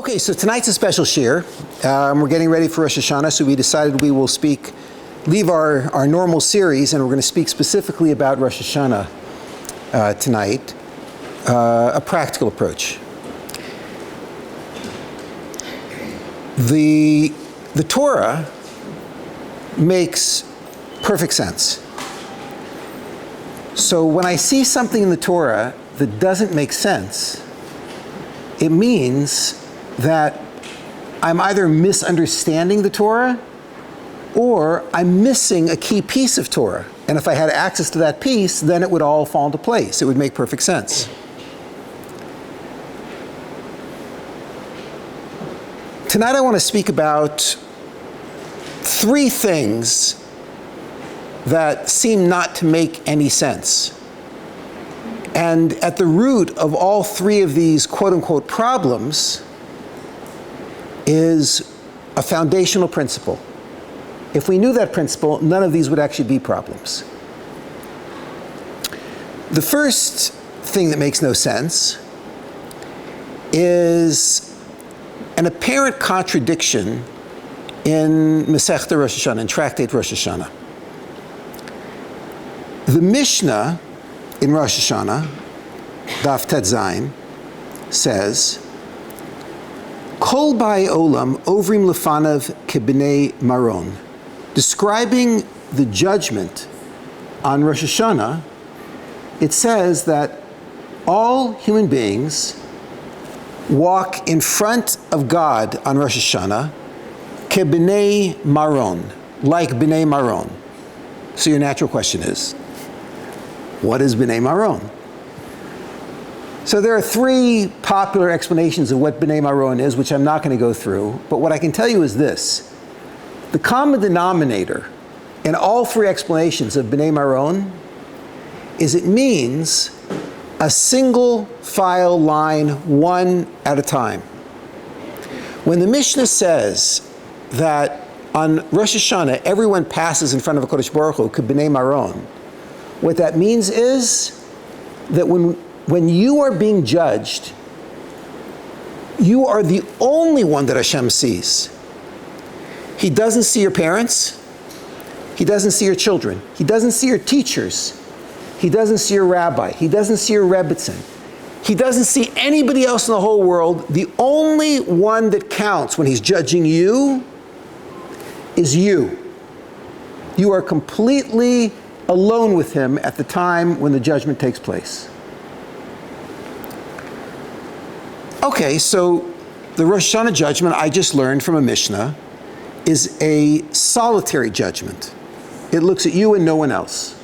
Okay, so tonight's a special shiur. We're getting ready for Rosh Hashanah, so we decided we will leave our normal series, and we're going to speak specifically about Rosh Hashanah tonight, a practical approach. The Torah makes perfect sense. So when I see something in the Torah that doesn't make sense, it means that I'm either misunderstanding the Torah or I'm missing a key piece of Torah. And if I had access to that piece, then it would all fall into place. It would make perfect sense. Tonight I want to speak about three things that seem not to make any sense. And at the root of all three of these quote-unquote problems is a foundational principle. If we knew that principle, none of these would actually be problems. The first thing that makes no sense is an apparent contradiction in Masechta Rosh Hashanah, in Tractate Rosh Hashanah. The Mishnah in Rosh Hashanah, Daf Tet Zayin, says, Kol bai olam ovrim lefanav kebnei maron. Describing the judgment on Rosh Hashanah, it says that all human beings walk in front of God on Rosh Hashanah kebnei maron, like bnei maron. So your natural question is, what is bnei maron? So there are three popular explanations of what bnei maron is, which I'm not going to go through, but what I can tell you is this. The common denominator in all three explanations of bnei maron is it means a single file line, one at a time. When the Mishnah says that on Rosh Hashanah everyone passes in front of a Kodesh Baruch Hu, bnei maron, what that means is that when you are being judged, you are the only one that Hashem sees. He doesn't see your parents. He doesn't see your children. He doesn't see your teachers. He doesn't see your rabbi. He doesn't see your rebbitzin. He doesn't see anybody else in the whole world. The only one that counts when he's judging you is you. You are completely alone with him at the time when the judgment takes place. Okay, so the Rosh Hashanah judgment I just learned from a Mishnah is a solitary judgment. It looks at you and no one else.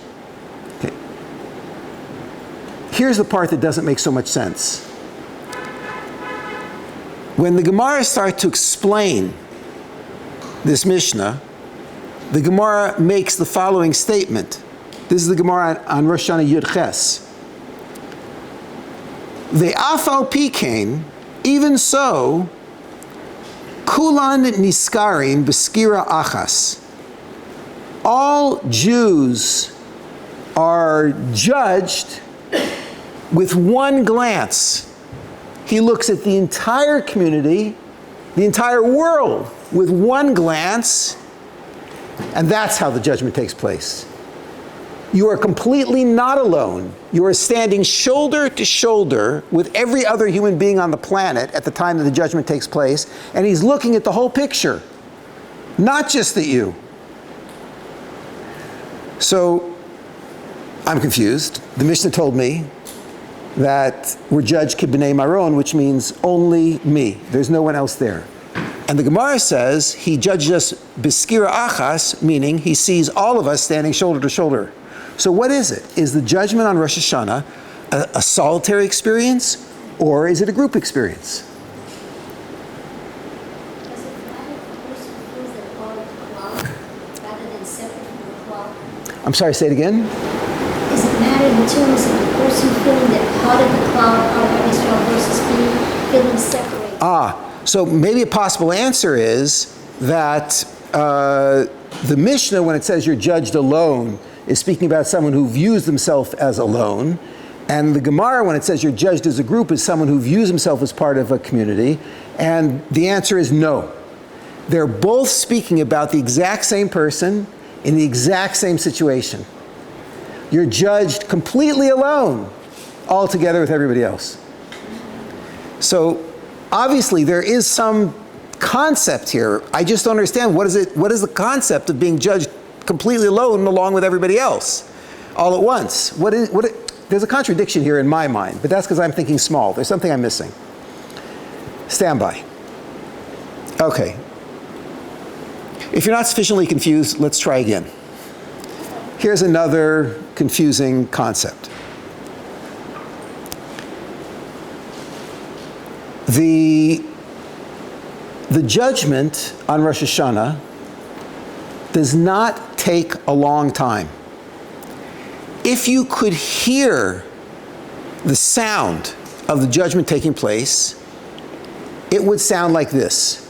Okay. Here's the part that doesn't make so much sense. When the Gemara starts to explain this Mishnah, the Gemara makes the following statement. This is the Gemara on Rosh Hashanah Yud Ches. Ve'af al pi kein, even so, kulan niskarin b'skira achas. All Jews are judged with one glance. He looks at the entire community, the entire world, with one glance, and that's how the judgment takes place. You are completely not alone. You are standing shoulder to shoulder with every other human being on the planet at the time that the judgment takes place, and he's looking at the whole picture, not just at you. So, I'm confused. The Mishnah told me that we're judged kibnei maron, which means only me. There's no one else there. And the Gemara says he judges us b'skira achas, meaning he sees all of us standing shoulder to shoulder. So what is it? Is the judgment on Rosh Hashanah a solitary experience, or is it a group experience? Does it matter if the person feels they're part of the cloud rather than separate from the cloud? I'm sorry, say it again? Does it matter in terms of the person feeling they're part of the cloud, part of Israel, versus feeling separated? So maybe a possible answer is that the Mishnah, when it says you're judged alone, is speaking about someone who views themselves as alone, And the Gemara, when it says you're judged as a group, is someone who views himself as part of a community. And the answer is no. They're both speaking about the exact same person in the exact same situation. You're judged completely alone, all together with everybody else. So obviously there is some concept here. I just don't understand what is the concept of being judged completely alone along with everybody else all at once? There's a contradiction here in my mind, but that's because I'm thinking small. There's something I'm missing. Stand by. Okay. If you're not sufficiently confused, let's try again. Here's another confusing concept. The judgment on Rosh Hashanah does not take a long time. If you could hear the sound of the judgment taking place, it would sound like this.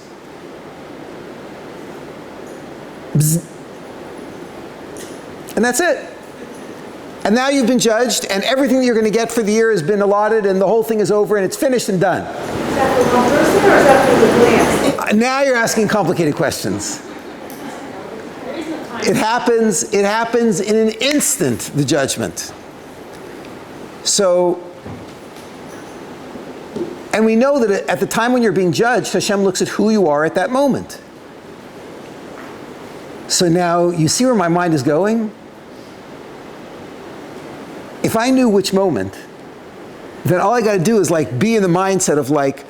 Bzz. And that's it. And now you've been judged, and everything that you're going to get for the year has been allotted, and the whole thing is over, and it's finished and done. Is that for one person, or is that for the glance? Now you're asking complicated questions. It happens in an instant, the judgment. So, and we know that at the time when you're being judged, Hashem looks at who you are at that moment. So now, you see where my mind is going? If I knew which moment, then all I got to do is like be in the mindset of like,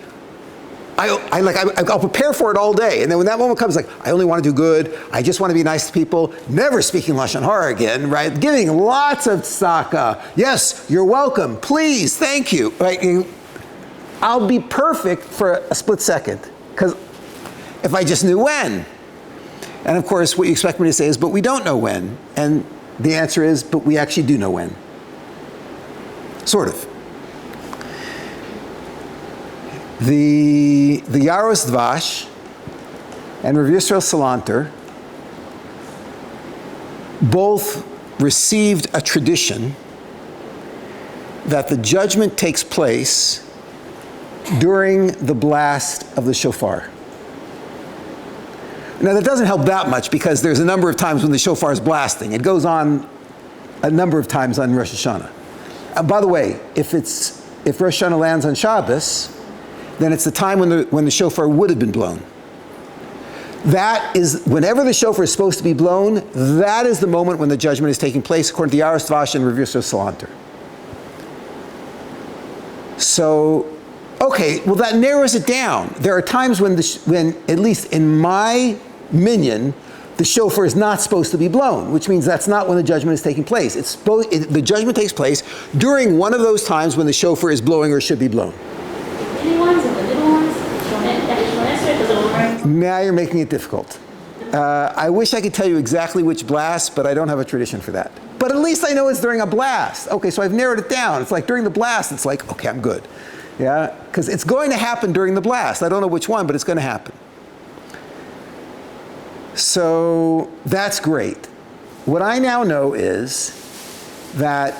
I'll prepare for it all day. And then when that moment comes, like, I only want to do good. I just want to be nice to people. Never speaking Lashon Hara again, right? Giving lots of tzedakah. Yes, you're welcome. Please, thank you. Right? I'll be perfect for a split second. Because if I just knew when. And of course, what you expect me to say is, but we don't know when. And the answer is, but we actually do know when. Sort of. The Yaros Dvash and Rav Yisrael Salanter both received a tradition that the judgment takes place during the blast of the shofar. Now that doesn't help that much because there's a number of times when the shofar is blasting. It goes on a number of times on Rosh Hashanah. By the way, if Rosh Hashanah lands on Shabbos, then it's the time when the shofar would have been blown. That is, whenever the shofar is supposed to be blown, that is the moment when the judgment is taking place, according to Yaros Dvash and Rav Yisrael Salanter. So, okay, well that narrows it down. There are times when, at least in my minyan, the shofar is not supposed to be blown, which means that's not when the judgment is taking place. The judgment takes place during one of those times when the shofar is blowing or should be blown. Now you're making it difficult. I wish I could tell you exactly which blast, but I don't have a tradition for that. But at least I know it's during a blast. Okay, so I've narrowed it down. It's like during the blast, it's like, okay, I'm good. Yeah, because it's going to happen during the blast. I don't know which one, but it's going to happen. So that's great. What I now know is that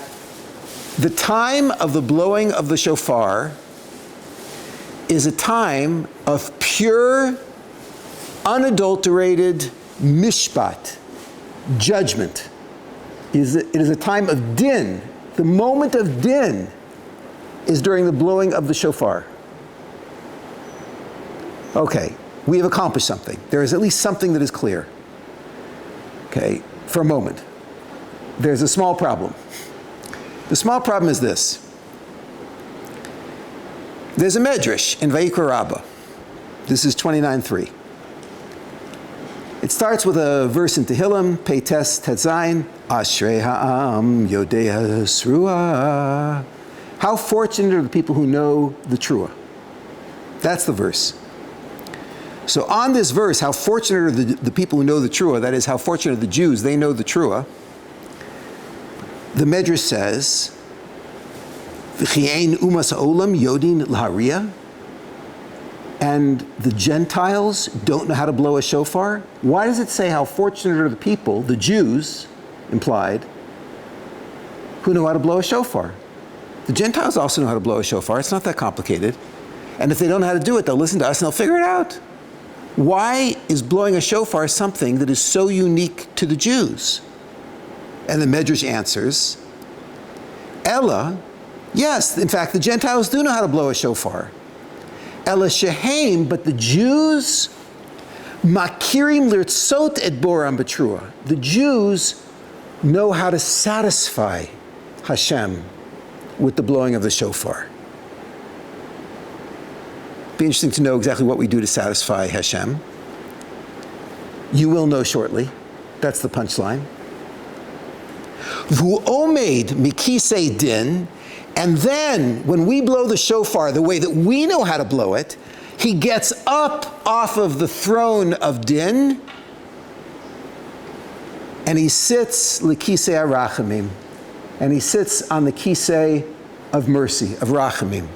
the time of the blowing of the shofar is a time of pure, unadulterated mishpat, judgment. It is a time of din. The moment of din is during the blowing of the shofar. Okay, we have accomplished something. There is at least something that is clear. Okay, for a moment. There's a small problem. The small problem is this. There's a Midrash in Vayikra Rabbah. This is 29:3. It starts with a verse in Tehillim, Peites Tetzayin, Ashrei ha'am yodei ha'sruah. How fortunate are the people who know the Torah. That's the verse. So on this verse, how fortunate are the people who know the Torah, that is, how fortunate are the Jews, they know the Torah, the Midrash says, V'chiein umas ha'olam yodin l'hariyah, and the Gentiles don't know how to blow a shofar? Why does it say how fortunate are the people, the Jews, implied, who know how to blow a shofar? The Gentiles also know how to blow a shofar. It's not that complicated. And if they don't know how to do it, they'll listen to us and they'll figure it out. Why is blowing a shofar something that is so unique to the Jews? And the Midrash answers, Ella, yes, in fact, the Gentiles do know how to blow a shofar. Ella shehem, but the Jews, makirim lirtzot et boram betrua. The Jews know how to satisfy Hashem with the blowing of the shofar. Be interesting to know exactly what we do to satisfy Hashem. You will know shortly. That's the punchline. V'hu omed mikisei din, and then when we blow the shofar the way that we know how to blow it, he gets up off of the throne of din, and he sits likisei rachamim, and he sits on the kisei of mercy, of rachamim.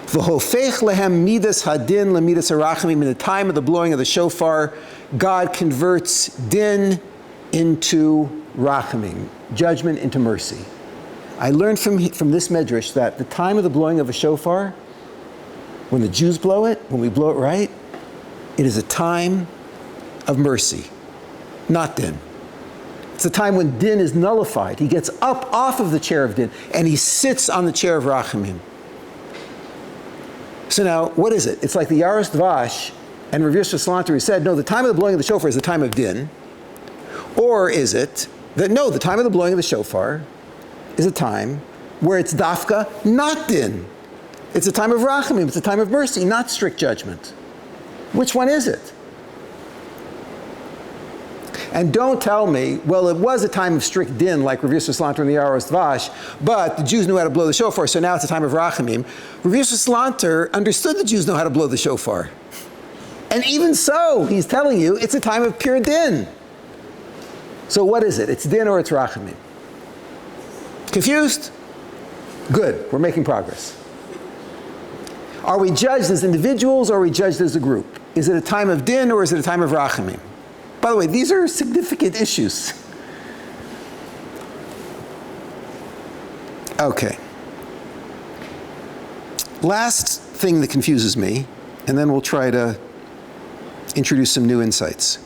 V'hofech lehem midas hadin lemidas harachamim. In the time of the blowing of the shofar, God converts din into rachamim, judgment into mercy. I learned from this Midrash that the time of the blowing of a shofar, when the Jews blow it, when we blow it right, it is a time of mercy, not din. It's a time when din is nullified. He gets up off of the chair of din and he sits on the chair of rachamim. So now, what is it? It's like the Yaros Dvash and Rav Yisrael who said, no, the time of the blowing of the shofar is the time of din. Or is it that, no, the time of the blowing of the shofar is a time where it's dafka, not din. It's a time of rachamim, it's a time of mercy, not strict judgment. Which one is it? And don't tell me, well, it was a time of strict din, like Rav Yisrael and the Yaros Dvash, but the Jews knew how to blow the shofar, so now it's a time of rachamim. Rav Yisrael understood the Jews know how to blow the shofar. And even so, he's telling you, it's a time of pure din. So what is it? It's din or it's rachamim? Confused? Good, we're making progress. Are we judged as individuals or are we judged as a group? Is it a time of din or is it a time of rachamim? By the way, these are significant issues. Okay. Last thing that confuses me, and then we'll try to introduce some new insights.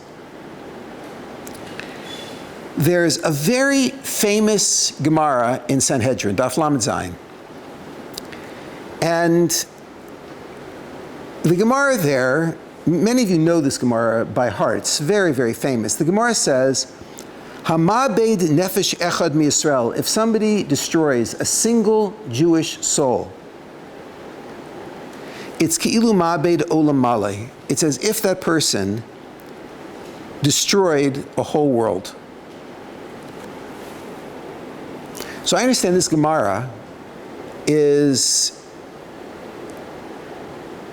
There's a very famous Gemara in Sanhedrin, Daf Lamed Zayin. And the Gemara there, many of you know this Gemara by heart. It's very, very famous. The Gemara says, Hamabed nefesh echad miYisrael. If somebody destroys a single Jewish soul, it's ki'ilu ma'abed olam maleh. It's as if that person destroyed a whole world. So I understand this Gemara is,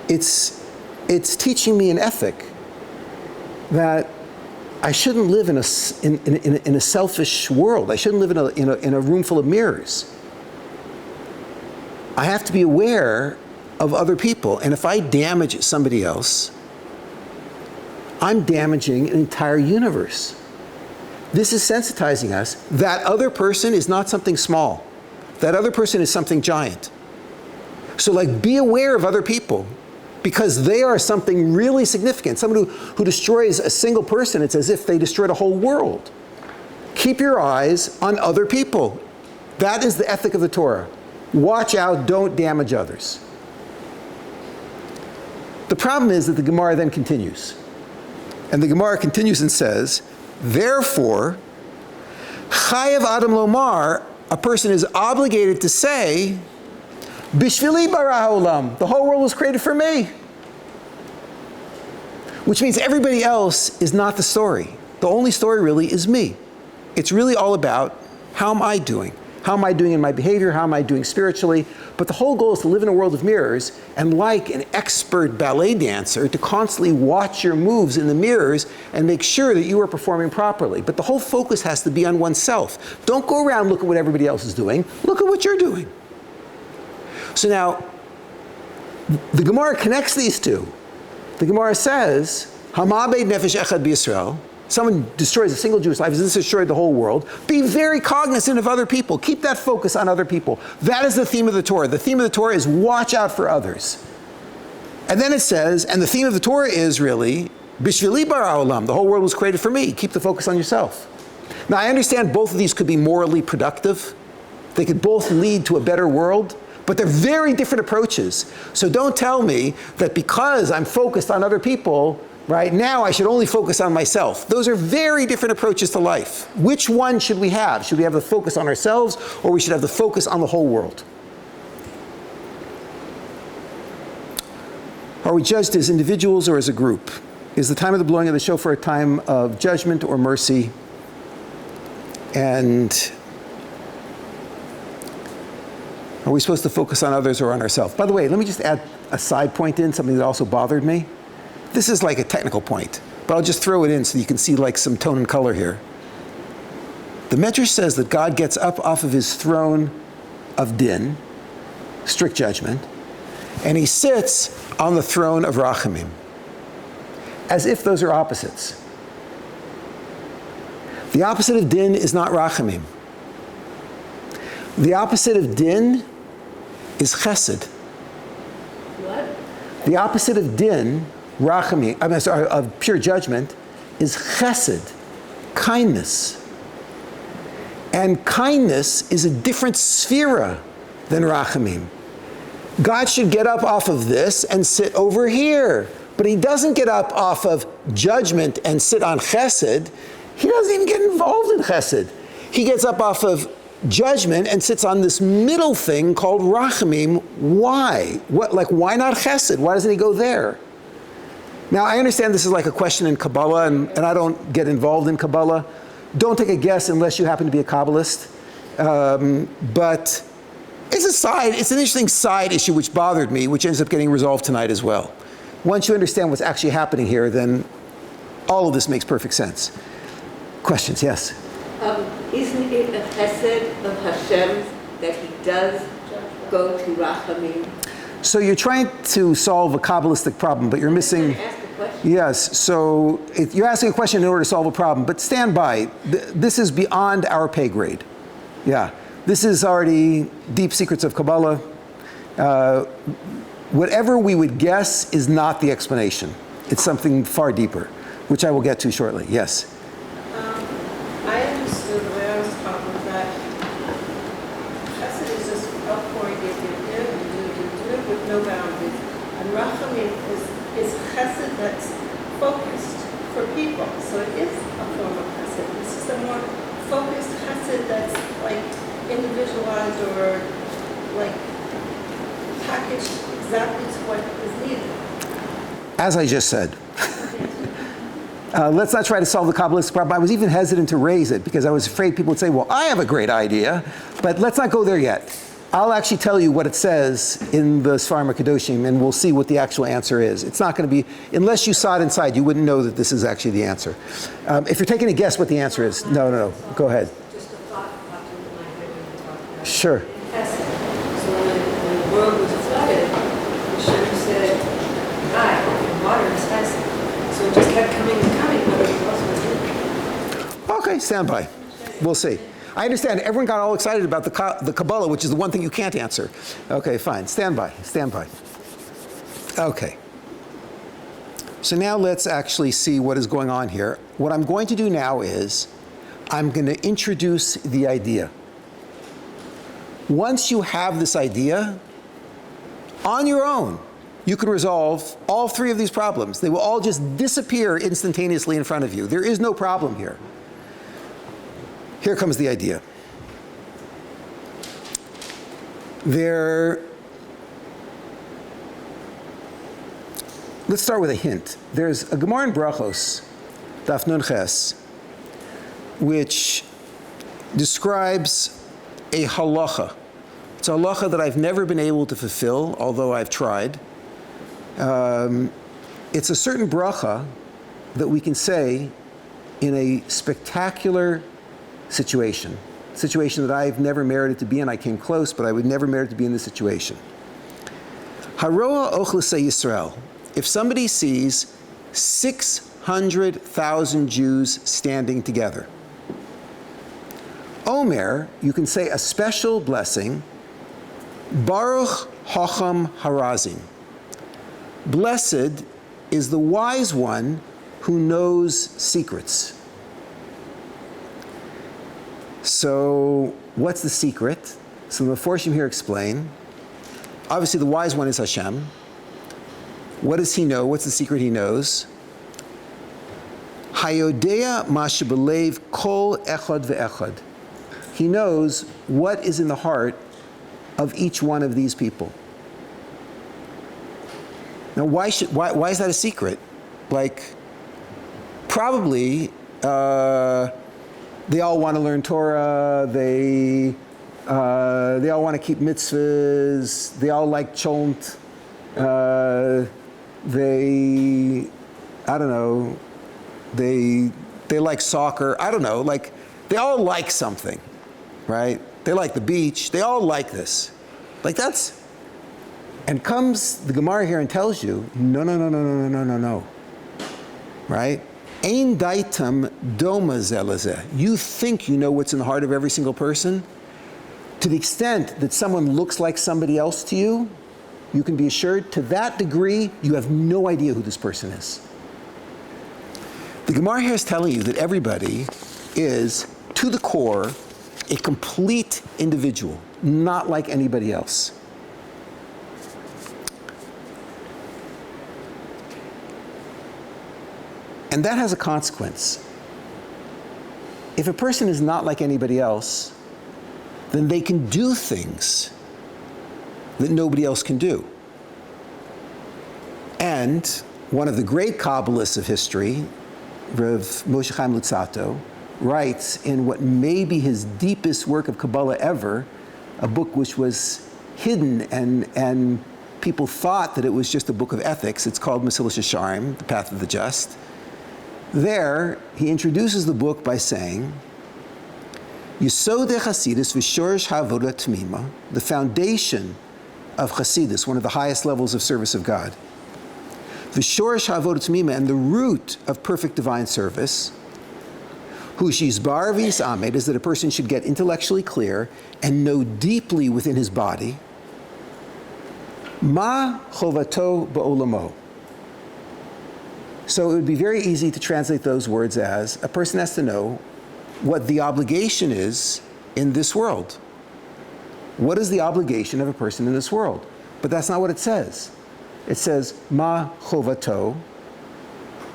it's teaching me an ethic that I shouldn't live in a selfish world. I shouldn't live in a room full of mirrors. I have to be aware of other people, and if I damage somebody else, I'm damaging an entire universe. This is sensitizing us. That other person is not something small. That other person is something giant. So be aware of other people, because they are something really significant. Someone who destroys a single person, it's as if they destroyed a whole world. Keep your eyes on other people. That is the ethic of the Torah. Watch out, don't damage others. The problem is that the Gemara then continues. And the Gemara continues and says, therefore, chayav adam lomar, a person is obligated to say, Bishvili bara haolam, the whole world was created for me. Which means everybody else is not the story. The only story really is me. It's really all about, how am I doing? How am I doing in my behavior? How am I doing spiritually? But the whole goal is to live in a world of mirrors, and like an expert ballet dancer, to constantly watch your moves in the mirrors and make sure that you are performing properly. But the whole focus has to be on oneself. Don't go around looking at what everybody else is doing. Look at what you're doing. So now, the Gemara connects these two. The Gemara says, Hamabed nefesh echad b'Yisrael. Someone destroys a single Jewish life, this destroyed the whole world. Be very cognizant of other people. Keep that focus on other people. That is the theme of the Torah. The theme of the Torah is watch out for others. And then it says, and the theme of the Torah is really, Bishvili bara olam, the whole world was created for me. Keep the focus on yourself. Now I understand both of these could be morally productive. They could both lead to a better world, but they're very different approaches. So don't tell me that because I'm focused on other people, right now I should only focus on myself. Those are very different approaches to life. Which one should we have? Should we have the focus on ourselves, or we should have the focus on the whole world? Are we judged as individuals or as a group? Is the time of the blowing of the shofar a time of judgment or mercy? And are we supposed to focus on others or on ourselves? By the way, let me just add a side point in, something that also bothered me. This is like a technical point, but I'll just throw it in so you can see like some tone and color here. The Midrash says that God gets up off of his throne of din, strict judgment, and he sits on the throne of rachamim, as if those are opposites. The opposite of din is not rachamim. The opposite of din is chesed. What? The opposite of din, of pure judgment, is chesed, kindness. And kindness is a different sphera than rachamim. God should get up off of this and sit over here. But he doesn't get up off of judgment and sit on chesed. He doesn't even get involved in chesed. He gets up off of judgment and sits on this middle thing called rachamim. Why? Why not chesed? Why doesn't he go there? Now, I understand this is like a question in Kabbalah, and I don't get involved in Kabbalah. Don't take a guess unless you happen to be a Kabbalist. But it's an interesting side issue which bothered me, which ends up getting resolved tonight as well. Once you understand what's actually happening here, then all of this makes perfect sense. Questions? Yes? Isn't it a chesed of Hashem that he does go to rachamim? So you're trying to solve a Kabbalistic problem, but you're missing... Ask the question. Yes, so you're asking a question in order to solve a problem, but stand by. This is beyond our pay grade. Yeah, this is already deep secrets of Kabbalah. Whatever we would guess is not the explanation. It's something far deeper, which I will get to shortly. Yes? I understood the way I was taught was that chesed is just outpouring, give, with no boundaries. And rachamim is chesed that's focused for people. So it is a form of chesed. It's just a more focused chesed that's like individualized or like packaged exactly to what is needed. As I just said. Let's not try to solve the Kabbalistic problem. I was even hesitant to raise it because I was afraid people would say, well, I have a great idea, but let's not go there yet. I'll actually tell you what it says in the Sfarim HaKadoshim, and we'll see what the actual answer is. It's not going to be, unless you saw it inside, you wouldn't know that this is actually the answer. If you're taking a guess what the answer is, no, go ahead. Just a thought popped into my head when you talked about Sure. chesed. So when the world was flooded, Hashem said, "Hi, water is chesed." So it just kept coming and coming, nobody else was doing it. Okay, stand by. We'll see. I understand. Everyone got all excited about the Kabbalah, which is the one thing you can't answer. Okay, fine. Stand by. Okay. So now let's actually see what is going on here. What I'm going to do now is I'm going to introduce the idea. Once you have this idea, on your own, you can resolve all three of these problems. They will all just disappear instantaneously in front of you. There is no problem here. Here comes the idea. Let's start with a hint. There's a Gemara in Brachos, Daf Nun Ches, which describes a halacha. It's a halacha that I've never been able to fulfill, although I've tried. It's a certain bracha that we can say in a spectacular situation that I've never merited to be in. I came close, but I would never merit to be in this situation. Haroa ochlesei Yisrael. If somebody sees 600 100,000 Jews standing together. Omer, you can say a special blessing, Baruch Hacham Harazim. Blessed is the wise one who knows secrets. So, what's the secret? So the Meforshim here explain. Obviously, the wise one is Hashem. What does he know? What's the secret he knows? Hayodea ma shebelev kol echad ve'echad. He knows what is in the heart of each one of these people. Now, why is that a secret? Like, probably they all want to learn Torah. They all want to keep mitzvahs. They all like chont. They like soccer. I don't know. Like, they all like something, right? They like the beach. They all like this. Like, that's. And comes the Gemara here and tells you, no. Right? Ein daitam doma zelazeh. You think you know what's in the heart of every single person? To the extent that someone looks like somebody else to you, you can be assured, to that degree, you have no idea who this person is. The Gemara here is telling you that everybody is, to the core, a complete individual, not like anybody else. And that has a consequence. If a person is not like anybody else, then they can do things that nobody else can do. And one of the great Kabbalists of history, Rav Moshe Chaim Luzzatto, writes in what may be his deepest work of Kabbalah ever, a book which was hidden and people thought that it was just a book of ethics. It's called Mesilas Yesharim, The Path of the Just. There, he introduces the book by saying, Yesod Chasidus v'shorish ha'avoda t'mima, the foundation of Chasidus, one of the highest levels of service of God, v'shorish ha'avoda t'mima, and the root of perfect divine service, hu shizbar v'yisamed, is that a person should get intellectually clear and know deeply within his body, ma chovato ba'olamo. So it would be very easy to translate those words as a person has to know what the obligation is in this world. What is the obligation of a person in this world? But that's not what it says. It says, ma chovato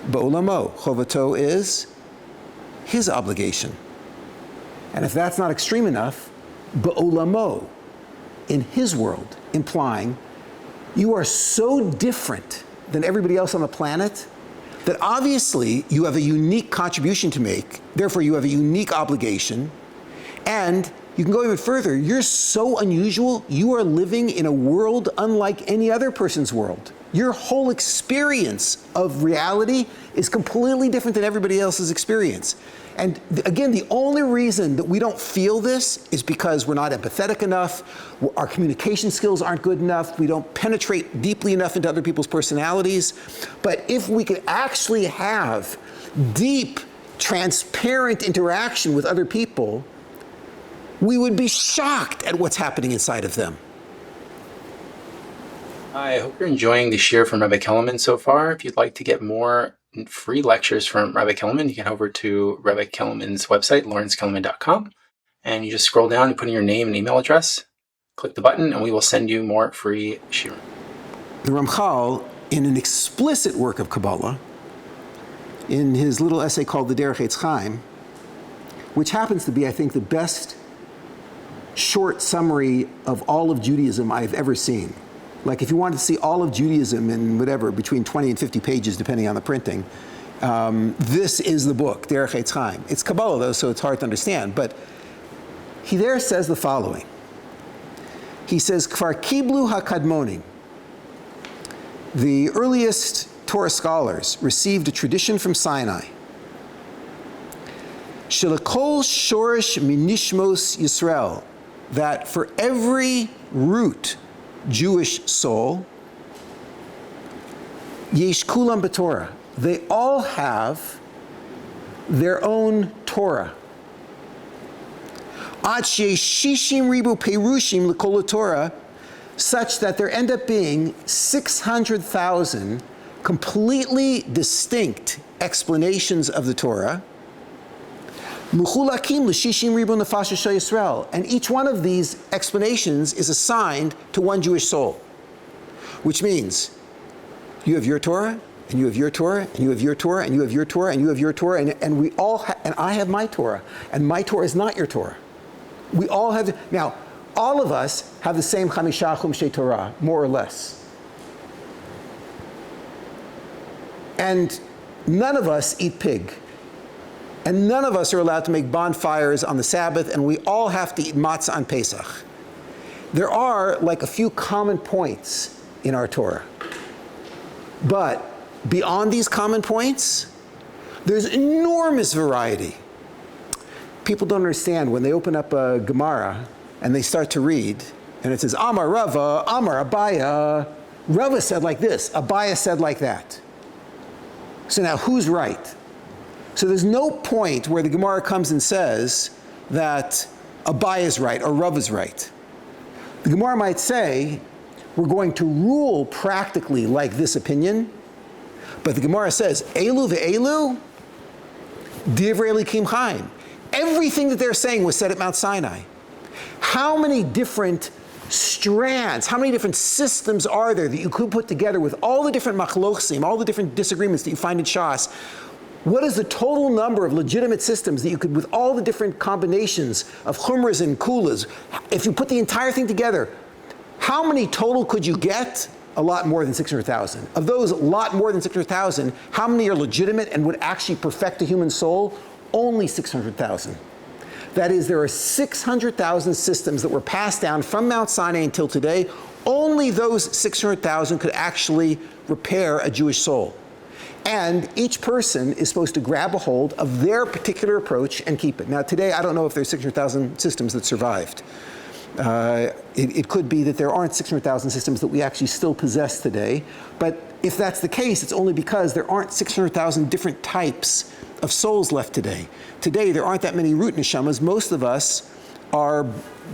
ba'olamo. Chovato is his obligation. And if that's not extreme enough, ba'olamo, in his world, implying you are so different than everybody else on the planet that obviously you have a unique contribution to make, therefore you have a unique obligation, and you can go even further, you're so unusual, you are living in a world unlike any other person's world. Your whole experience of reality is completely different than everybody else's experience. And again, the only reason that we don't feel this is because we're not empathetic enough, our communication skills aren't good enough, we don't penetrate deeply enough into other people's personalities. But if we could actually have deep, transparent interaction with other people, we would be shocked at what's happening inside of them. I hope you're enjoying the shiur from Rabbi Kelemen so far. If you'd like to get more free lectures from Rabbi Kelemen, you can head over to Rabbi Kelemen's website, LawrenceKelemen.com, and you just scroll down and put in your name and email address, click the button, and we will send you more free shiur. The Ramchal, in an explicit work of Kabbalah, in his little essay called the Derech Eitz Chaim, which happens to be, I think, the best short summary of all of Judaism I've ever seen. Like, if you wanted to see all of Judaism in whatever, between 20 and 50 pages, depending on the printing, this is the book, Derech Eitz Chaim. It's Kabbalah, though, so it's hard to understand. But he there says the following. He says, Kfar Kiblu HaKadmonim. The earliest Torah scholars received a tradition from Sinai. Shelakol Shorish Minishmos Yisrael, that for every root Jewish soul, Yesh Kulam B'Torah, they all have their own Torah. Ad sheshishim ribu perushim l'kol Torah, such that there end up being 600,000 completely distinct explanations of the Torah. Muchulakim l'shishim ribu nefashos shel Yisrael, and each one of these explanations is assigned to one Jewish soul, which means you have your Torah, and you have your Torah, and you have your Torah, and you have your Torah, and you have your Torah, and we all and I have my Torah, and my Torah is not your Torah. We all have, now, all of us have the same Chamisha Chumshei Torah, more or less. And none of us eat pig. And none of us are allowed to make bonfires on the Sabbath, and we all have to eat matzah on Pesach. There are like a few common points in our Torah. But beyond these common points, there's enormous variety. People don't understand when they open up a Gemara and they start to read, and it says, Amar Rava, Amar Abaya. Rava said like this, Abaya said like that. So now who's right? So there's no point where the Gemara comes and says that Abaya is right or Rava is right. The Gemara might say, we're going to rule practically like this opinion, but the Gemara says, Elu ve'elu, divrei Elikim chaim. Everything that they're saying was said at Mount Sinai. How many different strands, how many different systems are there that you could put together with all the different machlochsim, all the different disagreements that you find in Shas? What is the total number of legitimate systems that you could, with all the different combinations of chumras and kulas, if you put the entire thing together, how many total could you get? A lot more than 600,000. Of those, a lot more than 600,000, how many are legitimate and would actually perfect a human soul? Only 600,000. That is, there are 600,000 systems that were passed down from Mount Sinai until today. Only those 600,000 could actually repair a Jewish soul. And each person is supposed to grab a hold of their particular approach and keep it. Now today, I don't know if there's 600,000 systems that survived. It could be that there aren't 600,000 systems that we actually still possess today. But if that's the case, it's only because there aren't 600,000 different types of souls left today. Today, there aren't that many root neshamas. Most of us are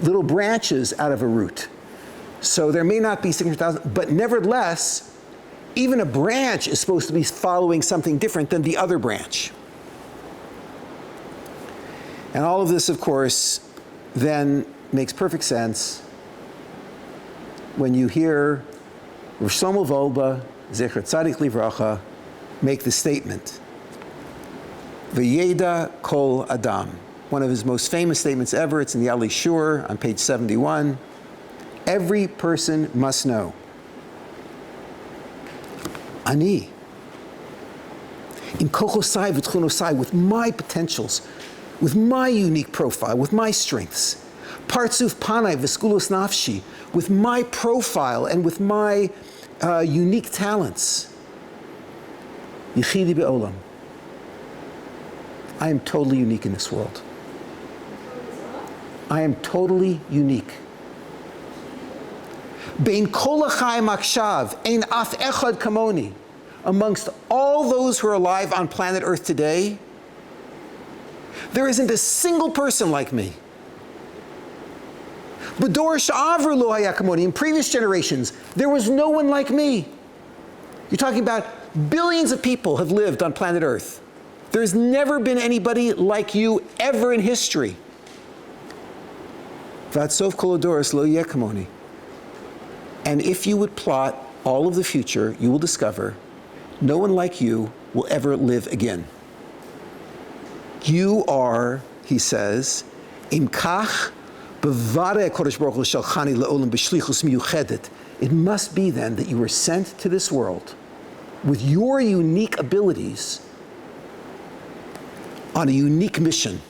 little branches out of a root. So there may not be 600,000, but nevertheless, even a branch is supposed to be following something different than the other branch. And all of this, of course, then makes perfect sense when you hear Ramchal and Rav Wolbe, Zecher Tzadik Livracha, make the statement, V'yeda kol adam. One of his most famous statements ever. It's in the shiur on page 71. Every person must know. Ani. In kochosai v'tchunosai, with my potentials, with my unique profile, with my strengths. Partzuf panai v'skulos nafshi, with my profile and with my unique talents. Yichidi be'olam. I am totally unique in this world. I am totally unique. Bein kol hachayim akshav, ein af echad kamoni. Amongst all those who are alive on planet Earth today, there isn't a single person like me. B'dor she'avru lo haya kamoni. In previous generations, there was no one like me. You're talking about billions of people have lived on planet Earth. There's never been anybody like you ever in history. V'atzov kol hadoros lo yeh kamoni. And if you would plot all of the future, you will discover no one like you will ever live again. You are, he says, imkach bevare kodesh baruch hu shalchani le'olam b'shlichus miyuchedet. It must be then that you were sent to this world with your unique abilities on a unique mission.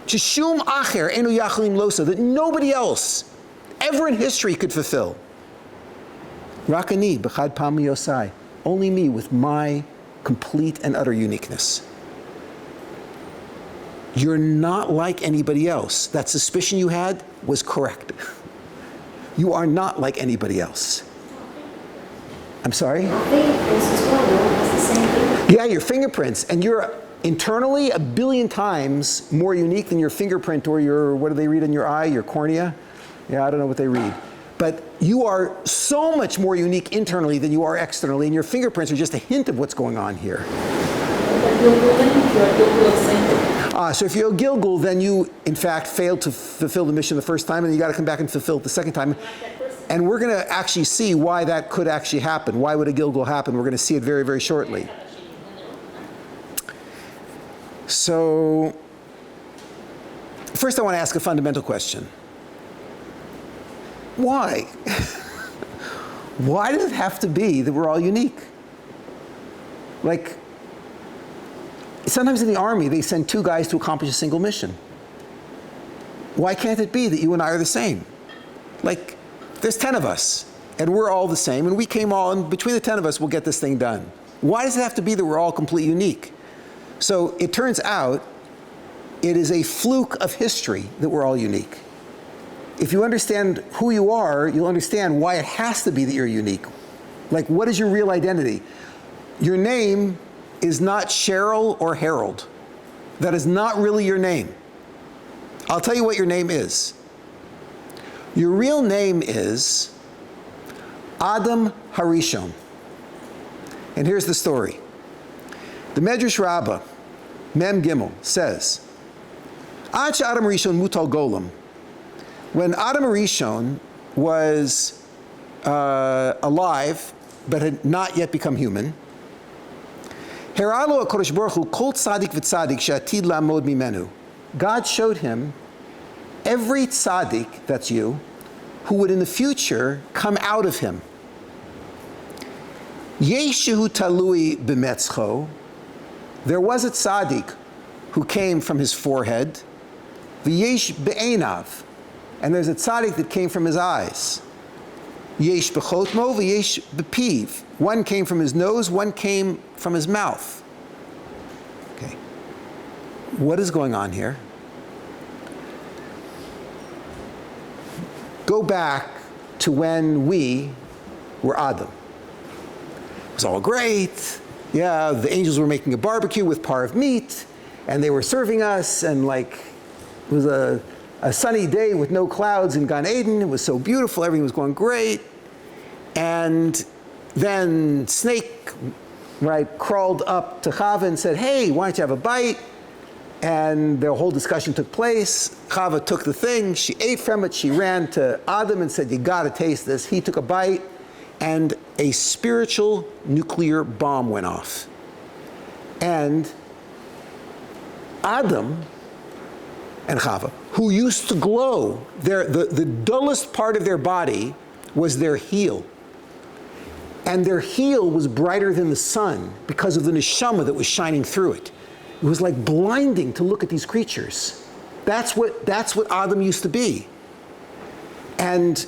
Sheshum acher enu yachalim losa, that nobody else ever in history could fulfill. Rakani b'chad pam yosai, only me with my complete and utter uniqueness. You're not like anybody else. That suspicion you had was correct. You are not like anybody else. I'm sorry? I think this is one of the same thing Yeah, your fingerprints, and you're internally 1 billion times more unique than your fingerprint or your, what do they read in your eye, your cornea? Yeah, I don't know what they read. But you are so much more unique internally than you are externally, and your fingerprints are just a hint of what's going on here. So if you're a Gilgul, then you, in fact, failed to fulfill the mission the first time, and you got to come back and fulfill it the second time. And we're going to actually see why that could actually happen. Why would a Gilgul happen? We're going to see it very, very shortly. So, first I want to ask a fundamental question. Why? Why does it have to be that we're all unique? Like, sometimes in the army, they send 2 guys to accomplish a single mission. Why can't it be that you and I are the same? Like, there's 10 of us, and we're all the same, and we came all, and between the 10 of us, we'll get this thing done. Why does it have to be that we're all completely unique? So it turns out it is a fluke of history that we're all unique. If you understand who you are, you'll understand why it has to be that you're unique. Like, what is your real identity? Your name is not Cheryl or Harold. That is not really your name. I'll tell you what your name is. Your real name is Adam Harishon. And here's the story. The Midrash Rabbah, Mem Gimel, says, Ad Adam Harishon mutal golem. When Adam Harishon was alive, but had not yet become human, Heralo HaKadosh Baruch Hu kol tzadik v'tzadik she'atid la'amod mimenu. God showed him every tzaddik, that's you, who would in the future come out of him. Yeshu talui b'metzcho. There was a tzaddik who came from his forehead. V'yesh be'enav. And there's a tzaddik that came from his eyes. Yesh b'chotmo v'yesh b'piv. One came from his nose, one came from his mouth. Okay. What is going on here? Go back to when we were Adam. It was all great. Yeah, the angels were making a barbecue with par meat, and they were serving us, and like, it was a sunny day with no clouds in Gan Eden. It was so beautiful, everything was going great. And then snake, right, crawled up to Chava and said, hey, why don't you have a bite? And the whole discussion took place. Chava took the thing, she ate from it, she ran to Adam and said, you gotta taste this. He took a bite, and a spiritual nuclear bomb went off. And Adam and Chava, who used to glow, the dullest part of their body was their heel. And their heel was brighter than the sun because of the neshama that was shining through it. It was like blinding to look at these creatures. That's what Adam used to be. And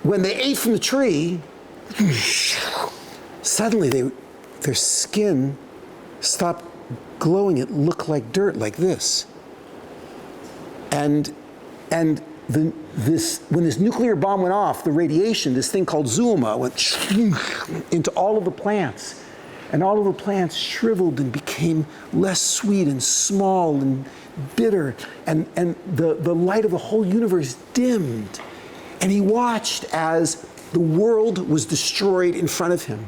when they ate from the tree, suddenly their skin stopped glowing. It looked like dirt, like this. And when this nuclear bomb went off, the radiation, this thing called Zuma, went into all of the plants. And all of the plants shriveled and became less sweet and small and bitter. And the light of the whole universe dimmed. And he watched as the world was destroyed in front of him.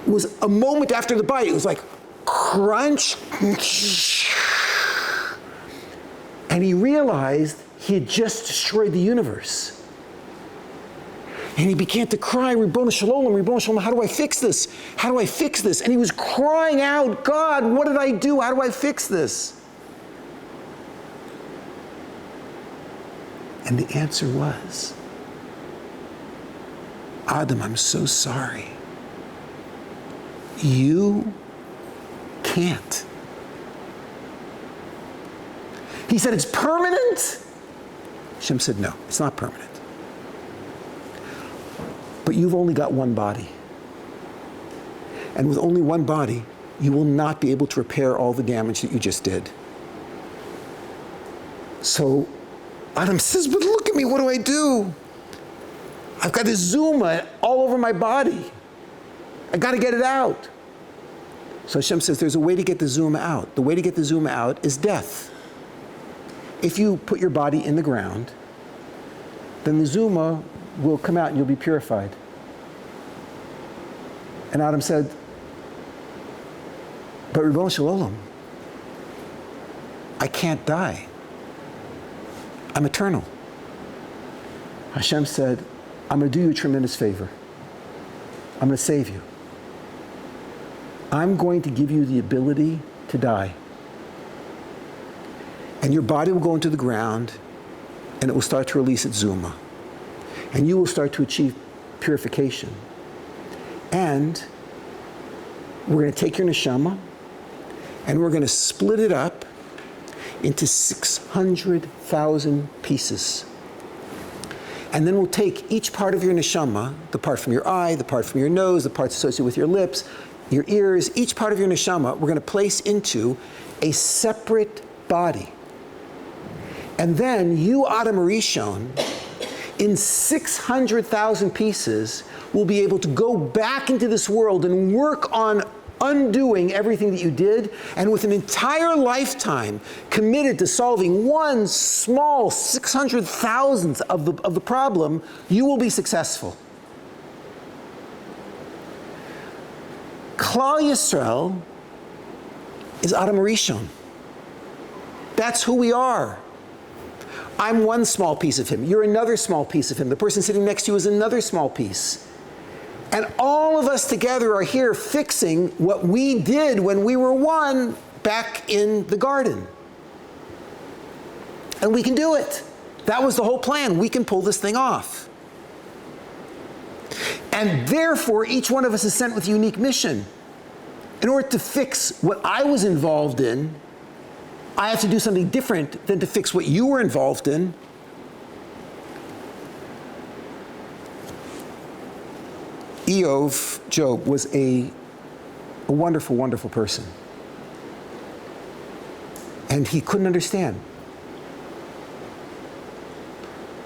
It was a moment after the bite. It was like crunch. And he realized he had just destroyed the universe. And he began to cry, Ribono Shalom, how do I fix this? How do I fix this? And he was crying out, God, what did I do? How do I fix this? And the answer was, Adam, I'm so sorry. You can't. He said, it's permanent? Hashem said, no, it's not permanent. But you've only got one body. And with only one body, you will not be able to repair all the damage that you just did. So Adam says, but look at me, what do I do? I've got this Zuma all over my body. I got to get it out. So Hashem says there's a way to get the zuma out. The way to get the zuma out is death. If you put your body in the ground, then the zuma will come out and you'll be purified. And Adam said, but Ribono Shel Olam, I can't die. I'm eternal. Hashem said, I'm going to do you a tremendous favor. I'm going to save you. I'm going to give you the ability to die. And your body will go into the ground and it will start to release its zuma. And you will start to achieve purification. And we're going to take your neshama and we're going to split it up into 600,000 pieces. And then we'll take each part of your neshama, the part from your eye, the part from your nose, the parts associated with your lips, your ears, each part of your neshama, we're going to place into a separate body. And then you, Adam Harishon, in 600,000 pieces, will be able to go back into this world and work on undoing everything that you did, and with an entire lifetime committed to solving one small 600,000th of the problem, you will be successful. Klal Yisrael is Adam Harishon. That's who we are. I'm one small piece of him. You're another small piece of him. The person sitting next to you is another small piece. And all of us together are here fixing what we did when we were one back in the garden. And we can do it. That was the whole plan. We can pull this thing off. And therefore, each one of us is sent with a unique mission. In order to fix what I was involved in, I have to do something different than to fix what you were involved in. Job, was a wonderful, wonderful person. And he couldn't understand.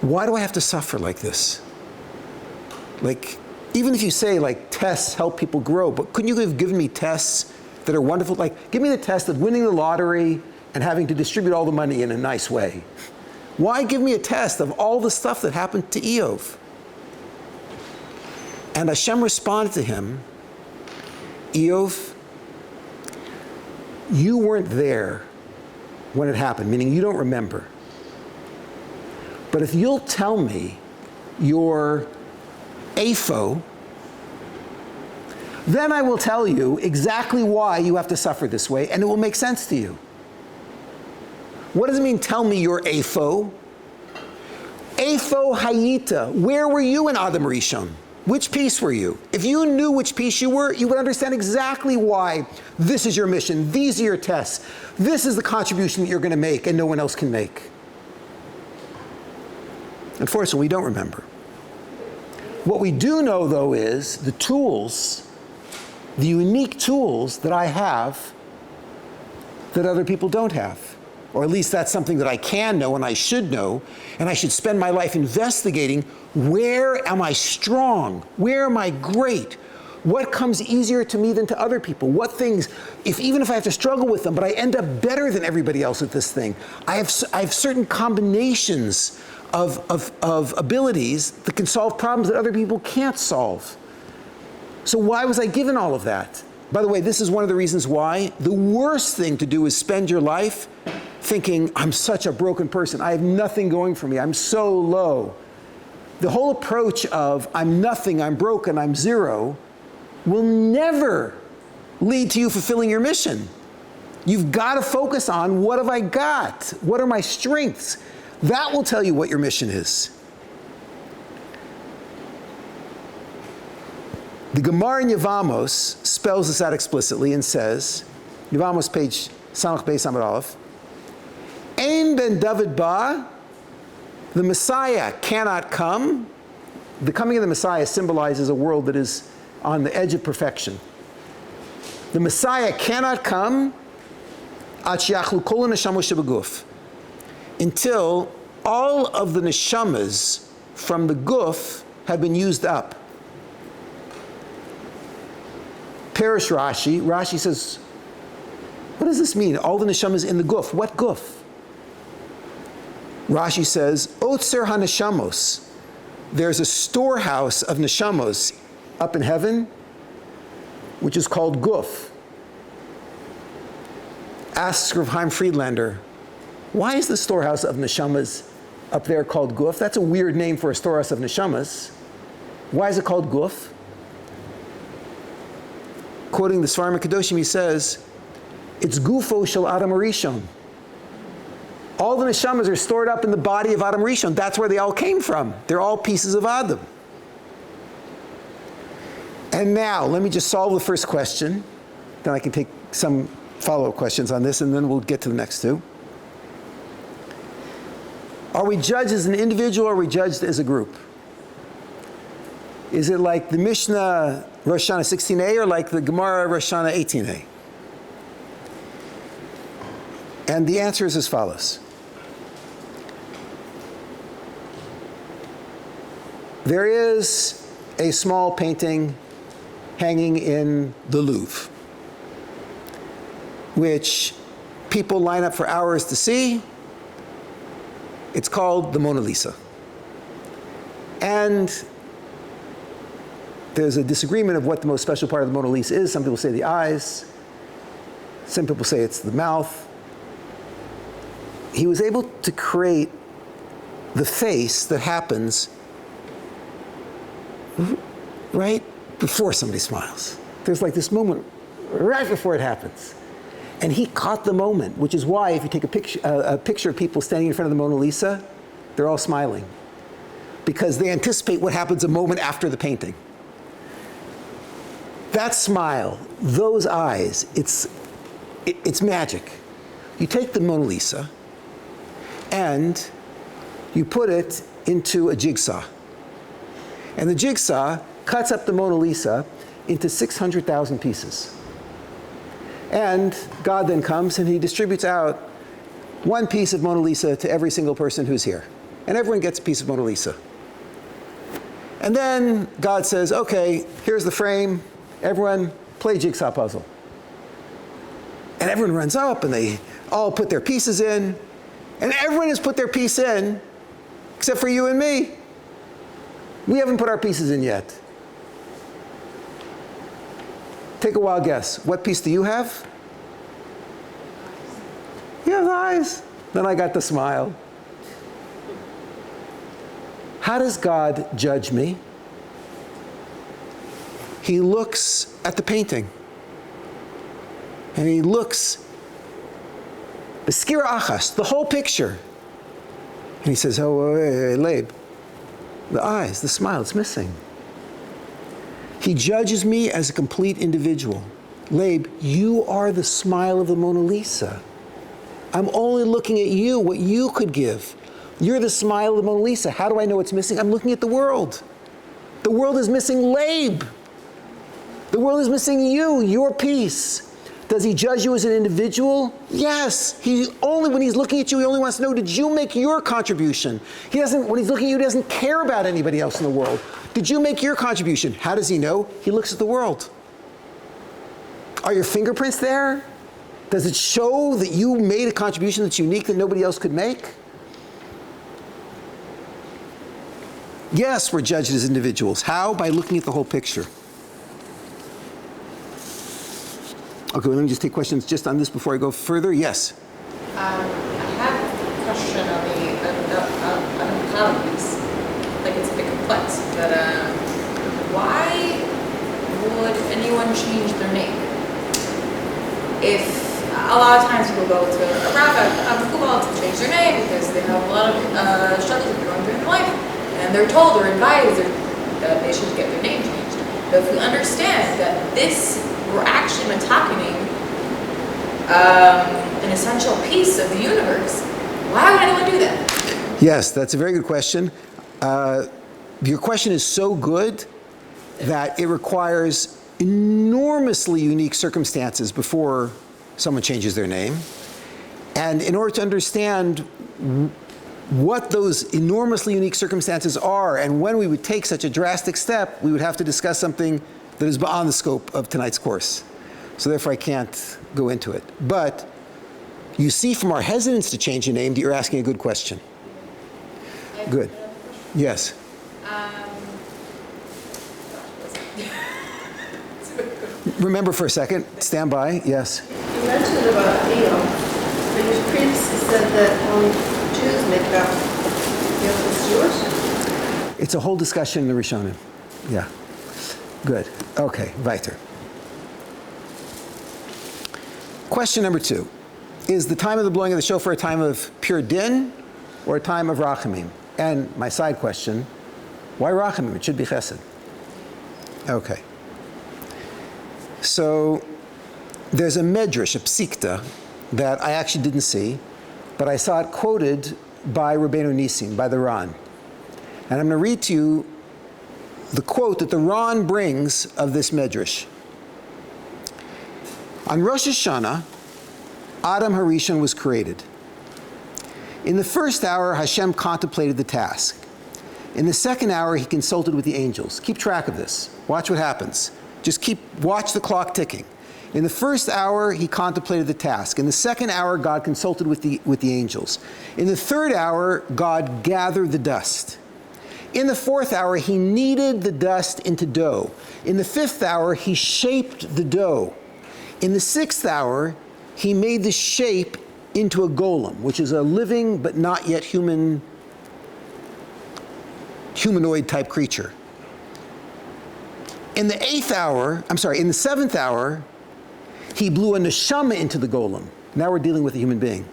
Why do I have to suffer like this? Like, even if you say, like, tests help people grow, but couldn't you have given me tests that are wonderful? Like, give me the test of winning the lottery and having to distribute all the money in a nice way. Why give me a test of all the stuff that happened to Eov? And Hashem responded to him, Eov, you weren't there when it happened, meaning you don't remember. But if you'll tell me your AFO, then I will tell you exactly why you have to suffer this way, and it will make sense to you. What does it mean, tell me your AFO? AFO Hayita, where were you in Adam Harishon? Which piece were you? If you knew which piece you were, you would understand exactly why this is your mission, these are your tests, this is the contribution that you're going to make and no one else can make. Unfortunately, we don't remember. What we do know, though, is the tools, the unique tools that I have that other people don't have. Or at least that's something that I can know and I should know, and I should spend my life investigating, where am I strong? Where am I great? What comes easier to me than to other people? What things, even if I have to struggle with them, but I end up better than everybody else at this thing. I have certain combinations of abilities that can solve problems that other people can't solve. So why was I given all of that? By the way, this is one of the reasons why the worst thing to do is spend your life thinking, I'm such a broken person, I have nothing going for me, I'm so low. The whole approach of I'm nothing, I'm broken, I'm zero, will never lead to you fulfilling your mission. You've got to focus on, what have I got? What are my strengths? That will tell you what your mission is. The Gemara in Yevamos spells this out explicitly and says, Yevamos page Samach Beis Amud Aleph, Ein ben David ba, the Messiah cannot come. The coming of the Messiah symbolizes a world that is on the edge of perfection. The Messiah cannot come until all of the neshamas from the guf have been used up. Perish Rashi. Rashi says, what does this mean? All the neshamas in the guf. What guf? Rashi says, Otzer ha-neshamos. There's a storehouse of neshamos up in heaven, which is called guf. Asks Rav Chaim Friedlander, why is the storehouse of neshamas up there called guf? That's a weird name for a storehouse of neshamas. Why is it called guf? Quoting the Svarim Kedoshim, he says, it's gufo shel Adam Harishon. All the neshamas are stored up in the body of Adam Rishon. That's where they all came from. They're all pieces of Adam. And now, let me just solve the first question. Then I can take some follow-up questions on this, and then we'll get to the next two. Are we judged as an individual, or are we judged as a group? Is it like the Mishnah Rosh Hashanah 16a, or like the Gemara Rosh Hashanah 18a? And the answer is as follows. There is a small painting hanging in the Louvre, which people line up for hours to see. It's called the Mona Lisa. And there's a disagreement of what the most special part of the Mona Lisa is. Some people say the eyes. Some people say it's the mouth. He was able to create the face that happens right before somebody smiles. There's like this moment right before it happens. And he caught the moment, which is why if you take a picture of people standing in front of the Mona Lisa, they're all smiling. Because they anticipate what happens a moment after the painting. That smile, those eyes, it's magic. You take the Mona Lisa and you put it into a jigsaw. And the jigsaw cuts up the Mona Lisa into 600,000 pieces. And God then comes and he distributes out one piece of Mona Lisa to every single person who's here. And everyone gets a piece of Mona Lisa. And then God says, okay, here's the frame. Everyone play jigsaw puzzle. And everyone runs up and they all put their pieces in. And everyone has put their piece in, except for you and me. We haven't put our pieces in yet. Take a wild guess. What piece do you have? You have the eyes. Then I got the smile. How does God judge me? He looks at the painting. And he looks, b'skira achas, the whole picture. And he says, oh, wait, Leib. The eyes, the smile, it's missing. He judges me as a complete individual. Leib, you are the smile of the Mona Lisa. I'm only looking at you, what you could give. You're the smile of the Mona Lisa. How do I know it's missing? I'm looking at the world. The world is missing Leib. The world is missing you, your piece. Does he judge you as an individual? Yes. When he's looking at you, he only wants to know, did you make your contribution? When he's looking at you, he doesn't care about anybody else in the world. Did you make your contribution? How does he know? He looks at the world. Are your fingerprints there? Does it show that you made a contribution that's unique that nobody else could make? Yes, we're judged as individuals. How? By looking at the whole picture. Okay, well, let me just take questions just on this before I go further. Yes? I have a question on the cloud piece. Like, it's a bit complex, but why would anyone change their name? If a lot of times people go to a rabbi, to change their name because they have a lot of struggles that they're going through in life, and they're told or advised that they should get their name changed. But if we understand that we're actually metakening an essential piece of the universe, why would anyone do that? Yes, that's a very good question. Your question is so good that it requires enormously unique circumstances before someone changes their name. And in order to understand what those enormously unique circumstances are and when we would take such a drastic step, we would have to discuss something that is beyond the scope of tonight's course. So therefore I can't go into it. But you see from our hesitance to change the name that you're asking a good question. Good. Yes. Remember for a second. Stand by. Yes. You mentioned about Theo, but you previously said that only Jews make up the Jewish. It's a whole discussion in the Rishonim. Yeah. Good. Okay. Weiter. Question number 2. Is the time of the blowing of the shofar a time of pure din or a time of rachamim? And my side question, why rachamim? It should be chesed. Okay. So there's a Midrash, a psikta, that I actually didn't see, but I saw it quoted by Rabbeinu Nissim, by the Ran. And I'm going to read to you the quote that the Ran brings of this Midrash. On Rosh Hashanah, Adam Harishon was created. In the first hour, Hashem contemplated the task. In the second hour, he consulted with the angels. Keep track of this. Watch what happens. Just watch the clock ticking. In the first hour, he contemplated the task. In the second hour, God consulted with the angels. In the third hour, God gathered the dust. In the fourth hour, he kneaded the dust into dough. In the fifth hour, he shaped the dough. In the sixth hour, he made the shape into a golem, which is a living but not yet humanoid type creature. In the seventh hour, he blew a neshama into the golem. Now we're dealing with a human being.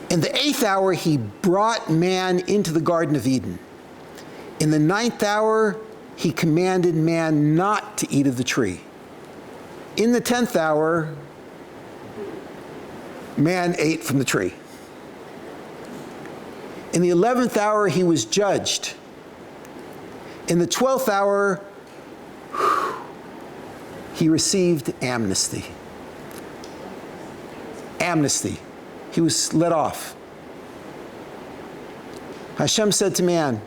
In the eighth hour, he brought man into the Garden of Eden. In the ninth hour, he commanded man not to eat of the tree. In the 10th hour, man ate from the tree. In the 11th hour, he was judged. In the 12th hour, he received amnesty. Amnesty. He was let off. Hashem said to man,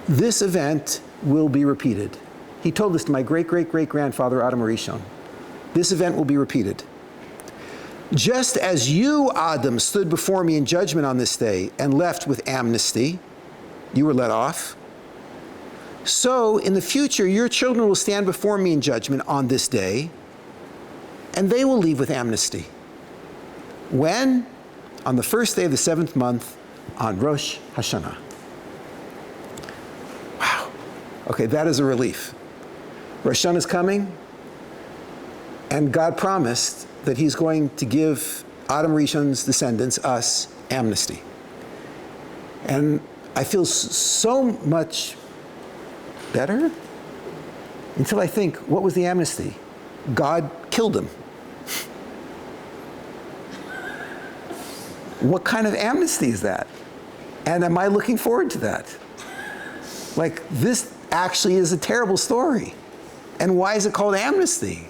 this event will be repeated. He told this to my great-great-great-grandfather, Adam Harishon. This event will be repeated. Just as you, Adam, stood before me in judgment on this day and left with amnesty, you were let off, so in the future your children will stand before me in judgment on this day, and they will leave with amnesty. When? On the first day of the 7th month, on Rosh Hashanah. Wow. Okay, that is a relief. Rosh Hashanah is coming, and God promised that he's going to give Adam Rishon's descendants, us, amnesty. And I feel so much better until I think, what was the amnesty? God killed him. What kind of amnesty is that? And am I looking forward to that? Like, this actually is a terrible story. And why is it called amnesty?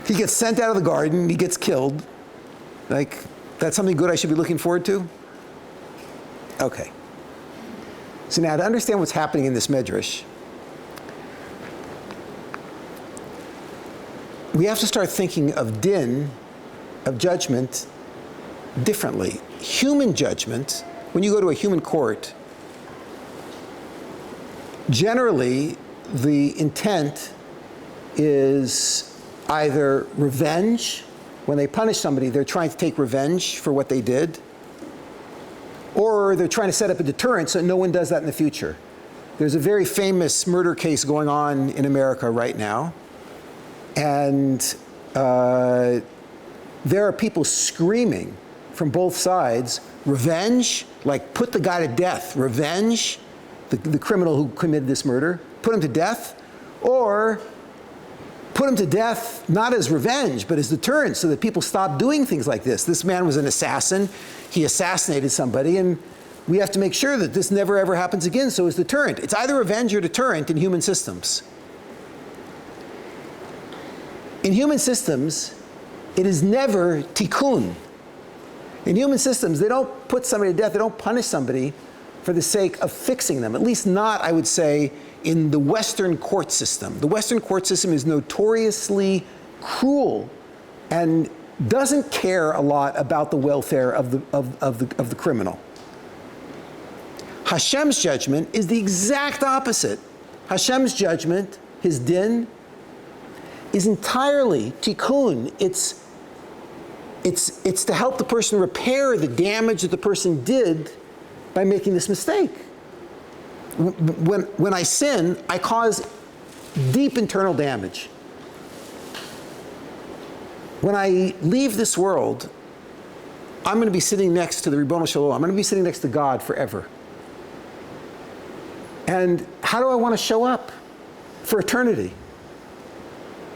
He gets sent out of the garden, he gets killed. Like, that's something good I should be looking forward to? Okay. So now to understand what's happening in this Midrash, we have to start thinking of din, of judgment, differently. Human judgment, when you go to a human court, generally the intent is either revenge. When they punish somebody, they're trying to take revenge for what they did, or they're trying to set up a deterrent so no one does that in the future. There's a very famous murder case going on in America right now, and there are people screaming from both sides, revenge, like put the guy to death, revenge, the criminal who committed this murder, put him to death, or put him to death not as revenge, but as deterrence so that people stop doing things like this. This man was an assassin. He assassinated somebody, and we have to make sure that this never ever happens again, so it's deterrent. It's either revenge or deterrent in human systems. In human systems, it is never tikkun. In human systems, they don't put somebody to death, they don't punish somebody for the sake of fixing them, at least not, I would say, in the Western court system. The Western court system is notoriously cruel and doesn't care a lot about the welfare of the criminal. Hashem's judgment is the exact opposite. Hashem's judgment, his din, is entirely tikkun. It's to help the person repair the damage that the person did by making this mistake. When I sin, I cause deep internal damage. When I leave this world, I'm going to be sitting next to the Ribbono Shel Olam. I'm going to be sitting next to God forever. And how do I want to show up for eternity?